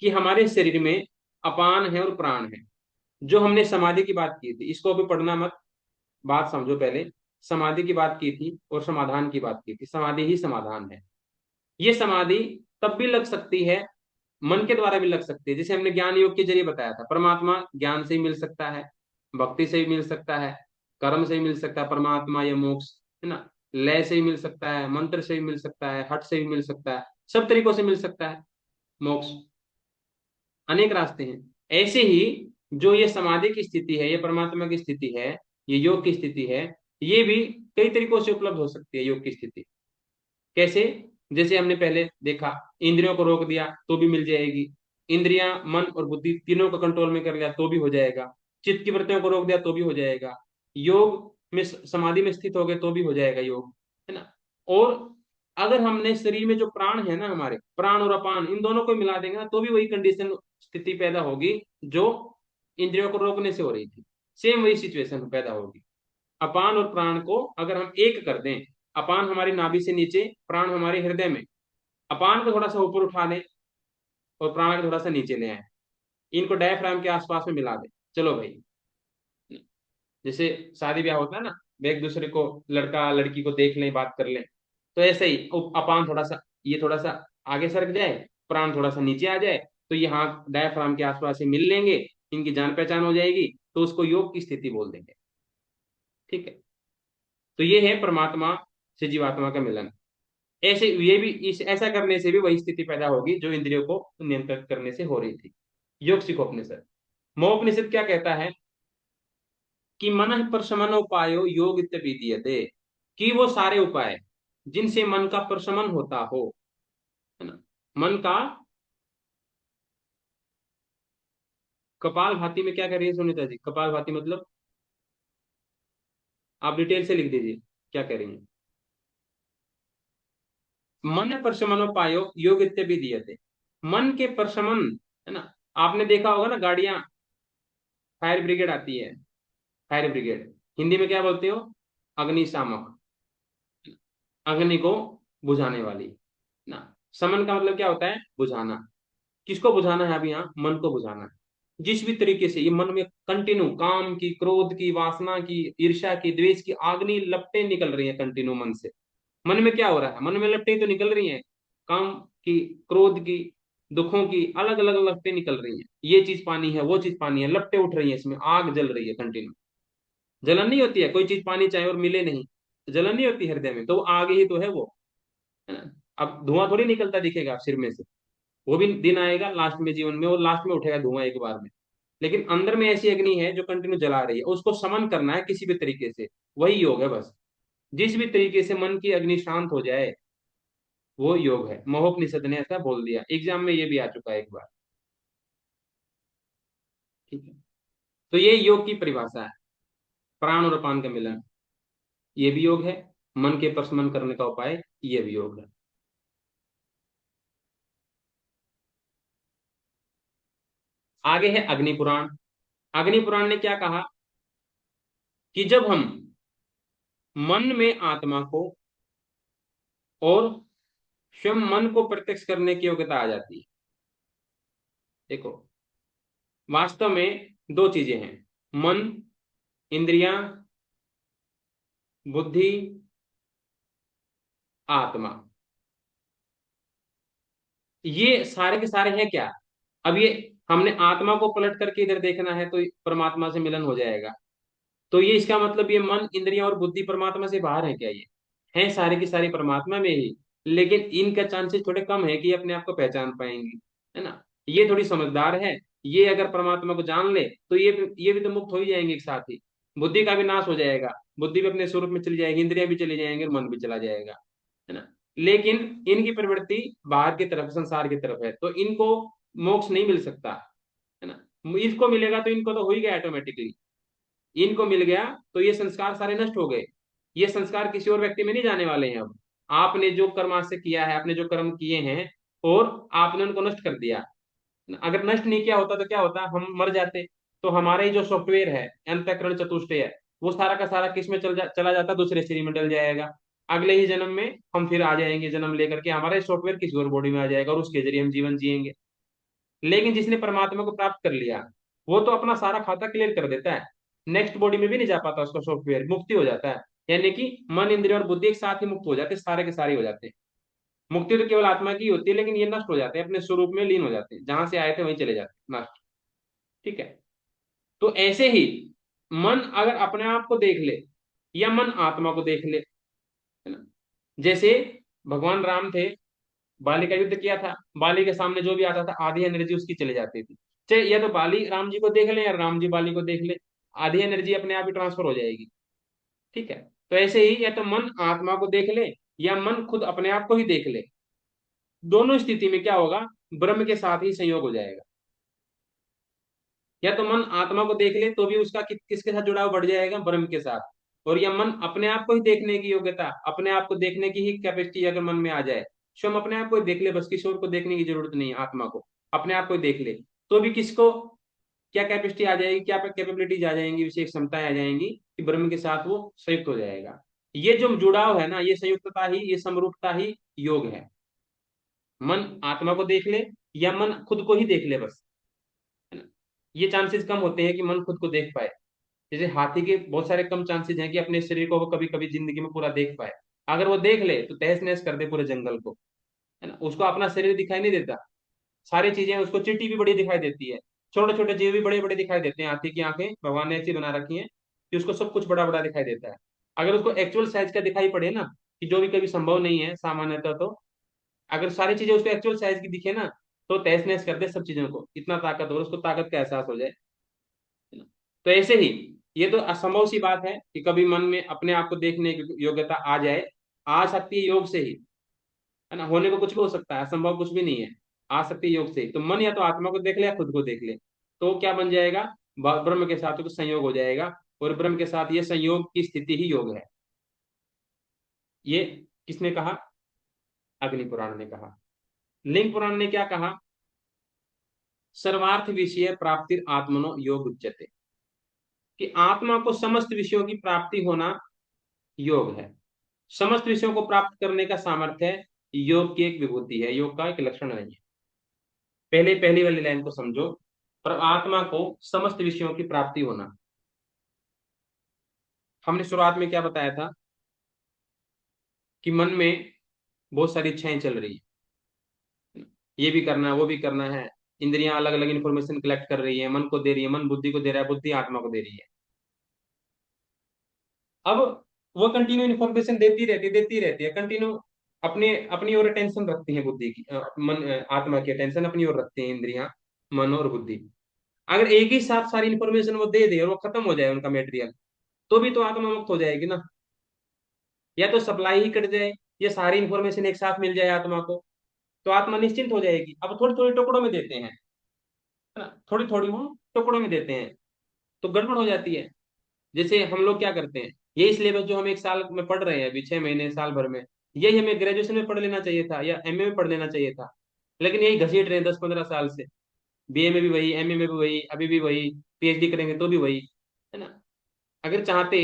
कि हमारे शरीर में अपान है और प्राण है। जो हमने समाधि की बात की थी, इसको अभी पढ़ना मत, बात समझो पहले। समाधि की बात की थी और समाधान की बात की थी, समाधि ही समाधान है। ये समाधि तब भी लग सकती है, मन के द्वारा भी लग सकती है, जैसे हमने ज्ञान योग के जरिए बताया था, परमात्मा ज्ञान से ही मिल सकता है, भक्ति से ही मिल सकता है, कर्म से ही मिल सकता है परमात्मा या मोक्ष, है ना, लय से ही मिल सकता है, मंत्र से ही मिल सकता है, हठ से भी मिल सकता है, सब तरीकों से मिल सकता है मोक्ष, अनेक रास्ते हैं। ऐसे ही जो ये समाधि की स्थिति है, ये परमात्मा की स्थिति है, ये योग की स्थिति है, ये भी कई तरीकों से उपलब्ध हो सकती है योग की स्थिति। कैसे? जैसे हमने पहले देखा, इंद्रियों को रोक दिया तो भी मिल जाएगी, इंद्रियां मन और बुद्धि तीनों को कंट्रोल में कर लिया तो भी हो जाएगा, चित्त की वृत्तियों को रोक दिया तो भी हो जाएगा, योग में समाधि में स्थित हो गए तो भी हो जाएगा योग, है ना। और अगर हमने शरीर में जो प्राण है ना, हमारे प्राण और अपान, इन दोनों को मिला देंगे ना, तो भी वही कंडीशन, स्थिति पैदा होगी जो इंद्रियों को रोकने से हो रही थी, सेम वही सिचुएशन पैदा होगी। अपान और प्राण को अगर हम एक कर दें, अपान हमारी नाभि से नीचे, प्राण हमारे हृदय में, अपान को थोड़ा सा ऊपर उठा दें और प्राण को थोड़ा सा नीचे ले आए, इनको डायफ्राम के आसपास में मिला दें, चलो भाई, जैसे शादी ब्याह होता है ना, एक दूसरे को, लड़का लड़की को देख लें, बात कर लें, तो ऐसे ही अपान थोड़ा सा, ये थोड़ा सा आगे सरक जाए, प्राण थोड़ा सा नीचे आ जाए, तो ये हाथ डायफ्राम के आसपास से मिल लेंगे, इनकी जान पहचान हो जाएगी, तो उसको योग की स्थिति बोल देंगे। ठीक है, तो ये है परमात्मा से जीवात्मा का मिलन। ऐसे ये भी, इस ऐसा करने से भी वही स्थिति पैदा होगी जो इंद्रियों को नियंत्रित करने से हो रही थी। योग सिखोपनिषद, मोपनिषद क्या कहता है कि मन प्रशमन उपायो योग इत्यपीदीयते, कि वो सारे उपाय जिनसे मन का प्रशमन होता हो, है ना, मन का, कपाल भाती में क्या कर रही है सुनीता जी, कपाल भाती मतलब आप डिटेल से लिख दीजिए क्या कह रही हैं। मन प्रशमन उपायो योग इत्यपीदीयते, मन के प्रशमन, है ना। आपने देखा होगा ना, गाड़ियां, फायर ब्रिगेड आती है, फायर ब्रिगेड हिंदी में क्या बोलते हो, अग्निशामक, अग्नि को बुझाने वाली ना। समन का मतलब क्या होता है, बुझाना। किसको बुझाना है, अभी यहाँ मन को बुझाना है। जिस भी तरीके से ये मन में कंटिन्यू काम की, क्रोध की, वासना की, ईर्ष्या की, द्वेष की आग्नि लपटें निकल रही है कंटिन्यू मन से, मन में क्या हो रहा है, मन में लपटें तो निकल रही हैं, काम की, क्रोध की, दुखों की, अलग अलग लपटें निकल रही हैं, ये चीज पानी है, वो चीज पानी है, लपटें उठ रही है, इसमें आग जल रही है कंटिन्यू। जलन नहीं होती है, कोई चीज पानी चाहे और मिले नहीं, जलन नहीं होती हृदय में, तो आग ही तो है वो, है ना। अब धुआं थोड़ी निकलता दिखेगा सिर में से, वो भी दिन आएगा लास्ट में जीवन में, और लास्ट में उठेगा धुआं एक बार में, लेकिन अंदर में ऐसी अग्नि है जो कंटिन्यू जला रही है, उसको समन करना है किसी भी तरीके से, वही योग है बस। जिस भी तरीके से मन की अग्नि शांत हो जाए वो योग है। महोपनिषद ने ऐसा बोल दिया, एग्जाम में ये भी आ चुका है एक बार। ठीक है, तो ये योग की परिभाषा है, प्राण और अपान का मिलन, ये भी योग है, मन के प्रशमन करने का उपाय, ये भी योग है। आगे है अग्नि पुराण। अग्नि पुराण ने क्या कहा कि जब हम मन में आत्मा को और स्वयं मन को प्रत्यक्ष करने की योग्यता आ जाती है। देखो, वास्तव में दो चीजें हैं, मन, इंद्रियां, बुद्धि, आत्मा, ये सारे के सारे हैं क्या? अब ये हमने आत्मा को पलट करके इधर देखना है तो परमात्मा से मिलन हो जाएगा। तो ये इसका मतलब ये मन, इंद्रियां और बुद्धि परमात्मा से बाहर है क्या? ये है सारी की सारी परमात्मा में ही, लेकिन इनका चांसेस थोड़े कम है कि ये अपने आप को पहचान पाएंगी, है ना। ये थोड़ी समझदार है, ये अगर परमात्मा को जान ले तो ये भी तो मुक्त हो ही जाएंगे एक साथ ही। बुद्धि का भी नाश हो जाएगा, बुद्धि भी अपने स्वरूप में चली जाएगी, इंद्रियां भी चली जाएंगी और मन भी चला जाएगा, है ना। लेकिन इनकी प्रवृत्ति बाहर की तरफ, संसार की तरफ है, तो इनको मोक्ष नहीं मिल सकता, है ना। इसको मिलेगा तो इनको तो हो ही गया ऑटोमेटिकली। इनको मिल गया तो ये संस्कार सारे नष्ट हो गए। ये संस्कार किसी और व्यक्ति में नहीं जाने वाले हैं अब। आपने जो कर्म आज से किया है, आपने जो कर्म किए हैं और आपने उनको नष्ट कर दिया। अगर नष्ट नहीं किया होता तो क्या होता, हम मर जाते। तो हमारा ही जो सॉफ्टवेयर है, अंतःकरण चतुष्टय है, वो सारा का सारा किस में चला जाता, दूसरे शरीर में डल जाएगा। अगले ही जन्म में हम फिर आ जाएंगे, जन्म लेकर के हमारा सॉफ्टवेयर किसी और बॉडी में आ जाएगा और उसके जरिए हम जीवन जिएंगे। लेकिन जिसने परमात्मा को प्राप्त कर लिया, वो तो अपना सारा खाता क्लियर कर देता है, नेक्स्ट बॉडी में भी नहीं जा पाता, उसका सॉफ्टवेयर मुक्ति हो जाता है। यानी कि मन, इंद्रिय और बुद्धि एक साथ ही मुक्त हो जाते, सारे के सारे हो जाते हैं। मुक्ति तो केवल आत्मा की होती है, लेकिन ये नष्ट हो जाते हैं, अपने स्वरूप में लीन हो जाते हैं, जहां से आए थे वहीं चले जाते हैं, नष्ट। ठीक है। तो ऐसे ही मन अगर अपने आप को देख ले या मन आत्मा को देख ले, है ना। जैसे भगवान राम थे, बाली का युद्ध किया था, बाली के सामने जो भी आता था आधी एनर्जी उसकी चली जाती थी। चाहे या तो बाली राम जी को देख ले या राम जी बाली को देख ले, आधी एनर्जी अपने आप ही ट्रांसफर हो जाएगी। ठीक है। तो ऐसे ही या तो मन आत्मा को देख ले या मन खुद अपने आप को ही देख ले, दोनों स्थिति में क्या होगा, ब्रह्म के साथ ही संयोग हो जाएगा। या तो मन आत्मा को देख ले तो भी उसका किसके साथ जुड़ाव बढ़ जाएगा, ब्रह्म के साथ। और या मन अपने आप को ही देखने की योग्यता, अपने आप को देखने की ही कैपेसिटी अगर मन में आ जाए, स्वयं अपने आप को ही देख ले, बस किसी और को देखने की जरूरत नहीं है, आत्मा को अपने आप को ही देख ले, तो भी किसको क्या कैपेसिटी आ जाएगी, क्या कैपेबिलिटीज आ जाएंगी, विशेष क्षमताएं आ जाएंगी कि ब्रह्म के साथ वो संयुक्त हो जाएगा। ये जो जुड़ाव है ना, ये संयुक्तता ही, ये समरूपता ही योग है। मन आत्मा को देख ले या मन खुद को ही देख ले बस, है ना। ये चांसेस कम होते हैं कि मन खुद को देख पाए। जैसे हाथी के बहुत सारे कम चांसेस हैं कि अपने शरीर को वो कभी कभी जिंदगी में पूरा देख पाए। अगर वो देख ले तो तहस नहस कर दे पूरे जंगल को, है ना। उसको अपना शरीर दिखाई नहीं देता, सारी चीजें उसको, चींटी भी बड़ी दिखाई देती है, छोटे छोटे जीव भी बड़े बड़े दिखाई देते हैं। हाथी की आंखें भगवान ने ऐसी बना रखी हैं कि उसको सब कुछ बड़ा बड़ा दिखाई देता है। अगर उसको एक्चुअल साइज का दिखाई पड़े ना, कि जो भी कभी संभव नहीं है सामान्यतः, तो अगर सारी चीजें उसको एक्चुअल साइज की दिखे ना, तो तहस नहस कर दे सब चीजों को, इतना ताकतवर, उसको ताकत का एहसास हो जाए, है ना। तो ऐसे ही ये तो असंभव सी बात है कि कभी मन में अपने आप को देखने की योग्यता आ जाए। आ सकती है योग से ही, है ना। होने को कुछ भी हो सकता है, असंभव कुछ भी नहीं है। आ सकती है योग से ही। तो मन या तो आत्मा को देख ले या खुद को देख ले, तो क्या बन जाएगा, ब्रह्म के साथ कुछ संयोग हो जाएगा। और ब्रह्म के साथ ये संयोग की स्थिति ही योग है। ये किसने कहा? अग्नि पुराण ने कहा। लिंग पुराण ने क्या कहा? सर्वार्थ विषय प्राप्ति आत्मनो योग उच्यते, कि आत्मा को समस्त विषयों की प्राप्ति होना योग है। समस्त विषयों को प्राप्त करने का सामर्थ्य योग की एक विभूति है, योग का एक लक्षण नहीं है। पहले पहली वाली लाइन को समझो, पर आत्मा को समस्त विषयों की प्राप्ति होना। हमने शुरुआत में क्या बताया था कि मन में बहुत सारी इच्छाएं चल रही है, ये भी करना है, वो भी करना है। इंद्रियां अलग अलग इंफॉर्मेशन कलेक्ट कर रही है, मन को दे रही है, मन बुद्धि को दे रहा है, बुद्धि आत्मा को दे रही है। अब वो कंटिन्यू इन्फॉर्मेशन देती रहती है कंटिन्यू। अपने अपनी ओर अटेंशन रखती है बुद्धि की, आत्मा की अटेंशन अपनी ओर रखती है इंद्रियां, मन और बुद्धि। अगर एक ही साथ सारी इन्फॉर्मेशन वो दे दे और वो खत्म हो जाए उनका मेटेरियल, तो भी तो आत्मा मुक्त हो जाएगी ना। या तो सप्लाई ही कट जाए, या सारी इन्फॉर्मेशन एक साथ मिल जाए आत्मा को, तो आत्मा निश्चिंत हो जाएगी। अब थोड़ी थोड़ी टुकड़ों में देते हैं, है ना, थोड़ी थोड़ी वो टुकड़ों में देते हैं, तो गड़बड़ हो जाती है। जैसे हम लोग क्या करते हैं, यही सिलेबस जो हम एक साल में पढ़ रहे हैं अभी, 6 महीने साल भर में, यही हमें ग्रेजुएशन में पढ़ लेना चाहिए था या एमए में पढ़ लेना चाहिए था। लेकिन यही घसीट रहे हैं 10-15 साल से। बीए में भी वही, एमए में भी वही, अभी भी वही, पीएचडी करेंगे तो भी वही, है ना। अगर चाहते,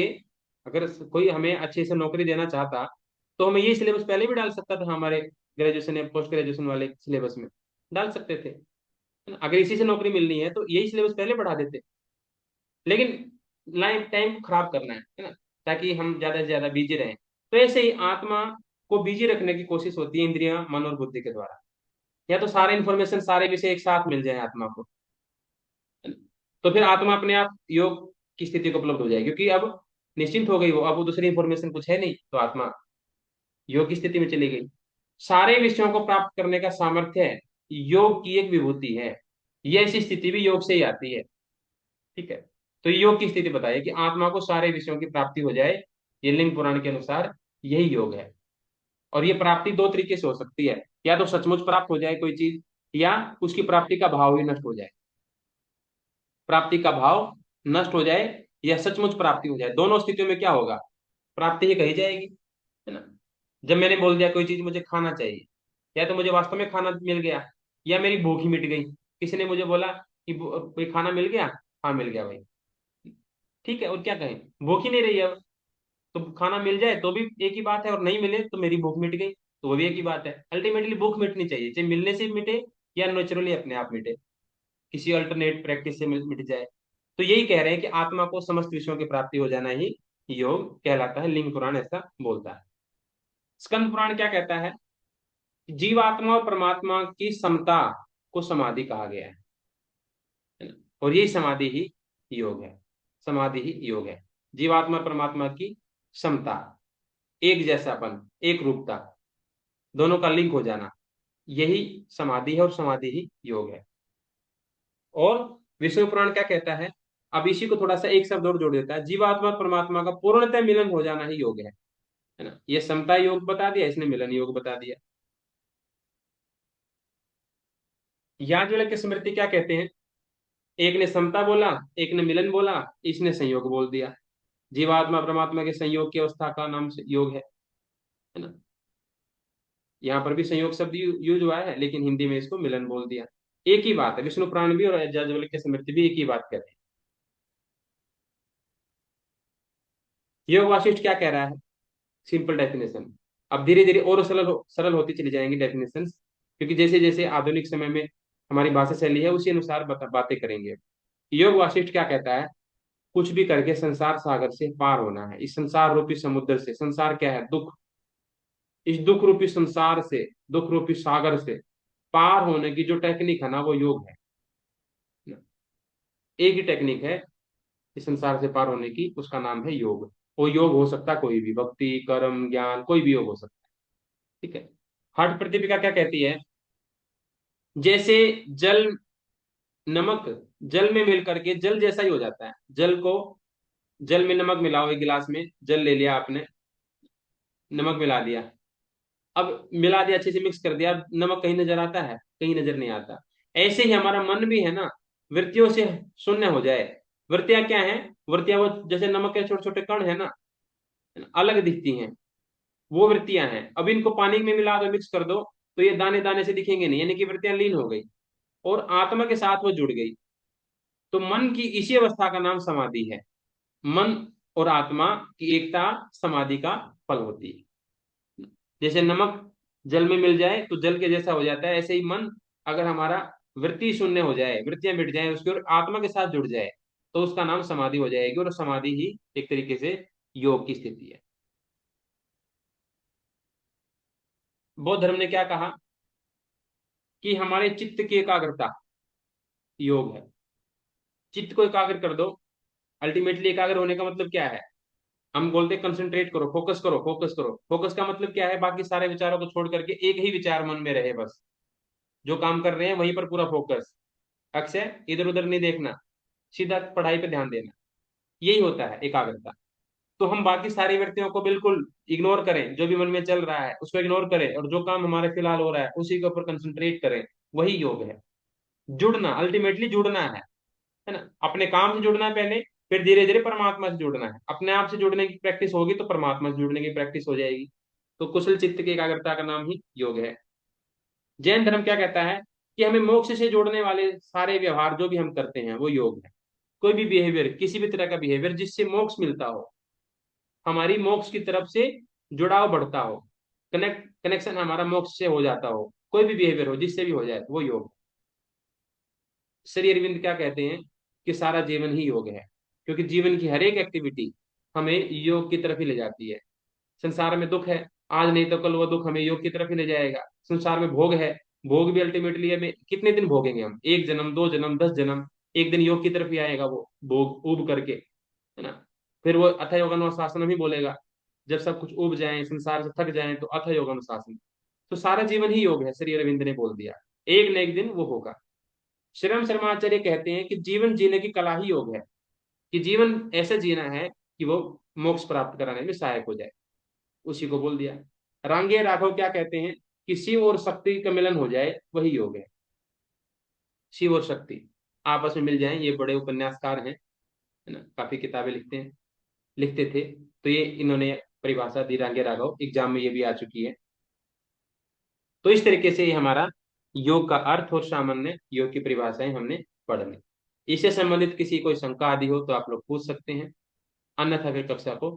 अगर कोई हमें अच्छे से नौकरी देना चाहता, तो हमें ये सिलेबस पहले भी डाल सकता था, हमारे ग्रेजुएशन या पोस्ट ग्रेजुएशन वाले सिलेबस में डाल सकते थे, है ना। अगर इसी से नौकरी मिलनी है तो यही सिलेबस पहले बढ़ा देते। लेकिन लाइफ टाइम को खराब करना है ना, ताकि हम ज्यादा से ज्यादा बिजी रहें। तो ऐसे ही आत्मा को बिजी रखने की कोशिश होती है इंद्रियां, मन और बुद्धि के द्वारा। या तो सारे इंफॉर्मेशन सारे विषय एक साथ मिल जाए आत्मा को, तो फिर आत्मा अपने आप योग की स्थिति को उपलब्ध हो जाएगी, क्योंकि अब निश्चिंत हो गई वो, अब वो दूसरी इंफॉर्मेशन कुछ है नहीं, तो आत्मा योग की स्थिति में चली गई। सारे विषयों को प्राप्त करने का सामर्थ्य है, योग की एक विभूति है। ये ऐसी स्थिति भी योग से ही आती है। ठीक है, तो योग की स्थिति बताइए कि आत्मा को सारे विषयों की प्राप्ति हो जाए, ये लिंग पुराण के अनुसार यही योग है। और ये प्राप्ति दो तरीके से हो सकती है, या तो सचमुच प्राप्त हो जाए कोई चीज, या उसकी प्राप्ति का भाव ही नष्ट हो जाए। प्राप्ति का भाव नष्ट हो जाए या सचमुच प्राप्ति हो जाए, दोनों स्थितियों में क्या होगा, प्राप्ति ही कही जाएगी, है ना। जब मैंने बोल दिया कोई चीज मुझे खाना चाहिए, या तो मुझे वास्तव में खाना मिल गया, या मेरी भूख ही मिट गई। किसी ने मुझे बोला कि कोई खाना मिल गया, हाँ मिल गया भाई, ठीक है, और क्या कहें, भूख ही नहीं रही है अब। तो खाना मिल जाए तो भी एक ही बात है, और नहीं मिले तो मेरी भूख मिट गई, तो वो भी एक ही बात है। अल्टीमेटली भूख मिटनी चाहिए, चाहे मिलने से मिटे या नेचुरली अपने आप मिटे, किसी अल्टरनेट प्रैक्टिस से मिट जाए। तो यही कह रहे हैं कि आत्मा को समस्त विषयों की प्राप्ति हो जाना ही योग कहलाता है, लिंग पुराण ऐसा बोलता है। स्कंद पुराण क्या कहता है, जीवात्मा और परमात्मा की समता को समाधि कहा गया है ना? और यही समाधि ही योग है, समाधि ही योग है। जीवात्मा परमात्मा की समता, एक जैसापन, एक रूपता, दोनों का लिंक हो जाना, यही समाधि है, और समाधि ही योग है। और विष्णु पुराण क्या कहता है, अब इसी को थोड़ा सा एक शब्द और जोड़ देता है, जीवात्मा और परमात्मा का पूर्णतः मिलन हो जाना ही योग है ना। ये समता योग बता दिया, इसने मिलन योग बता दिया। याज्ञवल्क्य की स्मृति क्या कहते हैं, एक ने समता बोला, एक ने मिलन बोला, इसने संयोग बोल दिया। जीवात्मा परमात्मा के संयोग की अवस्था का नाम योग है ना। यहाँ पर भी संयोग शब्द यूज हुआ है, लेकिन हिंदी में इसको मिलन बोल दिया। एक ही बात है, विष्णु पुराण भी और याज्ञवल्क्य की स्मृति भी एक ही बात कहते हैं। योग वासिष्ठ क्या कह रहा है, सिंपल डेफिनेशन। अब धीरे धीरे और सरल होती चली जाएंगी डेफिनेशन, क्योंकि जैसे जैसे आधुनिक समय में हमारी भाषा शैली है उसी अनुसार बातें करेंगे। योग वासिष्ठ क्या कहता है, कुछ भी करके संसार सागर से पार होना है। इस संसार रूपी समुद्र से, संसार क्या है, दुख, इस दुख रूपी संसार से, दुख रूपी सागर से पार होने की जो टेक्निक है ना, वो योग है। एक ही टेक्निक है इस संसार से पार होने की, उसका नाम है योग। वो योग हो सकता कोई भी, भक्ति कर्म ज्ञान कोई भी योग हो सकता है। ठीक है, हठ प्रतिपिका क्या कहती है, जैसे जल, नमक जल में मिल करके जल जैसा ही हो जाता है। जल को, जल में नमक मिलाओ, एक गिलास में जल ले लिया आपने, नमक मिला दिया, अब मिला दिया अच्छे से मिक्स कर दिया, अब नमक कहीं नजर आता है, कहीं नजर नहीं आता। ऐसे ही हमारा मन भी है ना, वृत्तियों से शून्य हो जाए। वृत्तियां क्या है, वृत्तियां वो जैसे नमक के छोटे छोटे कण है ना, अलग दिखती हैं, वो वृत्तियां हैं। अब इनको पानी में मिला दो, मिक्स कर दो, तो ये दाने दाने से दिखेंगे नहीं, यानी कि वृत्तियां लीन हो गई और आत्मा के साथ वो जुड़ गई। तो मन की इसी अवस्था का नाम समाधि है। मन और आत्मा की एकता समाधि का फल होती है। जैसे नमक जल में मिल जाए तो जल के जैसा हो जाता है, ऐसे ही मन अगर हमारा वृत्ति शून्य हो जाए, वृत्तियां मिट जाए उसकी और आत्मा के साथ जुड़ जाए, तो उसका नाम समाधि हो जाएगी, और समाधि ही एक तरीके से योग की स्थिति है। बौद्ध धर्म ने क्या कहा कि हमारे चित्त की एकाग्रता योग है। चित्त को एकाग्र कर दो, अल्टीमेटली एकाग्र होने का मतलब क्या है, हम बोलते हैं कंसंट्रेट करो, फोकस करो, फोकस करो। फोकस का मतलब क्या है, बाकी सारे विचारों को छोड़ करके एक ही विचार मन में रहे बस, जो काम कर रहे हैं वहीं पर पूरा फोकस, अक्षय इधर उधर नहीं देखना, सीधा पढ़ाई पे ध्यान देना, यही होता है एकाग्रता। तो हम बाकी सारी व्यक्तियों को बिल्कुल इग्नोर करें, जो भी मन में चल रहा है उसको इग्नोर करें, और जो काम हमारे फिलहाल हो रहा है उसी के ऊपर कंसंट्रेट करें, वही योग है। जुड़ना, अल्टीमेटली जुड़ना है ना, अपने काम से जुड़ना है पहले, फिर धीरे धीरे परमात्मा से जुड़ना है। अपने आप से जुड़ने की प्रैक्टिस होगी तो परमात्मा से जुड़ने की प्रैक्टिस हो जाएगी। तो कुशल चित्त की एकाग्रता का नाम ही योग है। जैन धर्म क्या कहता है कि हमें मोक्ष से जोड़ने वाले सारे व्यवहार जो भी हम करते हैं वो योग है। कोई भी बिहेवियर, किसी भी तरह का बिहेवियर जिससे मोक्ष मिलता हो, हमारी मोक्ष की तरफ से जुड़ाव बढ़ता हो, कनेक्शन हमारा मोक्ष से हो जाता हो, कोई भी बिहेवियर हो जिससे भी हो जाए वो योग। श्री अरविंद क्या कहते हैं कि सारा जीवन ही योग है, क्योंकि जीवन की हर एक एक्टिविटी हमें योग की तरफ ही ले जाती है। संसार में दुख है, आज नहीं तो कल वो दुख हमें योग की तरफ ही ले जाएगा। संसार में भोग है, भोग भी अल्टीमेटली हमें कितने दिन भोगेंगे हम, 1 जन्म, 2 जन्म, 10 जन्म। एक दिन योग की तरफ ही आएगा वो भोग उब करके, है ना। फिर वो अथ योगानुशासन ही बोलेगा, जब सब कुछ उब जाए, संसार से थक जाए, तो अथ योगानुशासन। तो सारा जीवन ही योग है, श्री अरविंद ने बोल दिया, एक न एक दिन वो होगा। श्रीराम शर्माचार्य कहते हैं कि जीवन जीने की कला ही योग है, कि जीवन ऐसे जीना है कि वो मोक्ष प्राप्त कराने में सहायक हो जाए, उसी को बोल दिया। रांगे राघव क्या कहते हैं कि शिव और शक्ति का मिलन हो जाए वही योग है। शिव और शक्ति आपस में मिल जाएं, ये बड़े उपन्यासकार हैं, है ना, काफी किताबें लिखते थे। तो ये इन्होंने परिभाषा दी, रांगे राघव, एग्जाम में ये भी आ चुकी है। तो इस तरीके से ये हमारा योग का अर्थ और सामान्य योग की परिभाषाएं हमने पढ़ ली। इससे संबंधित किसी कोई शंका आदि हो तो आप लोग पूछ सकते हैं, अन्यथा फिर कक्षा को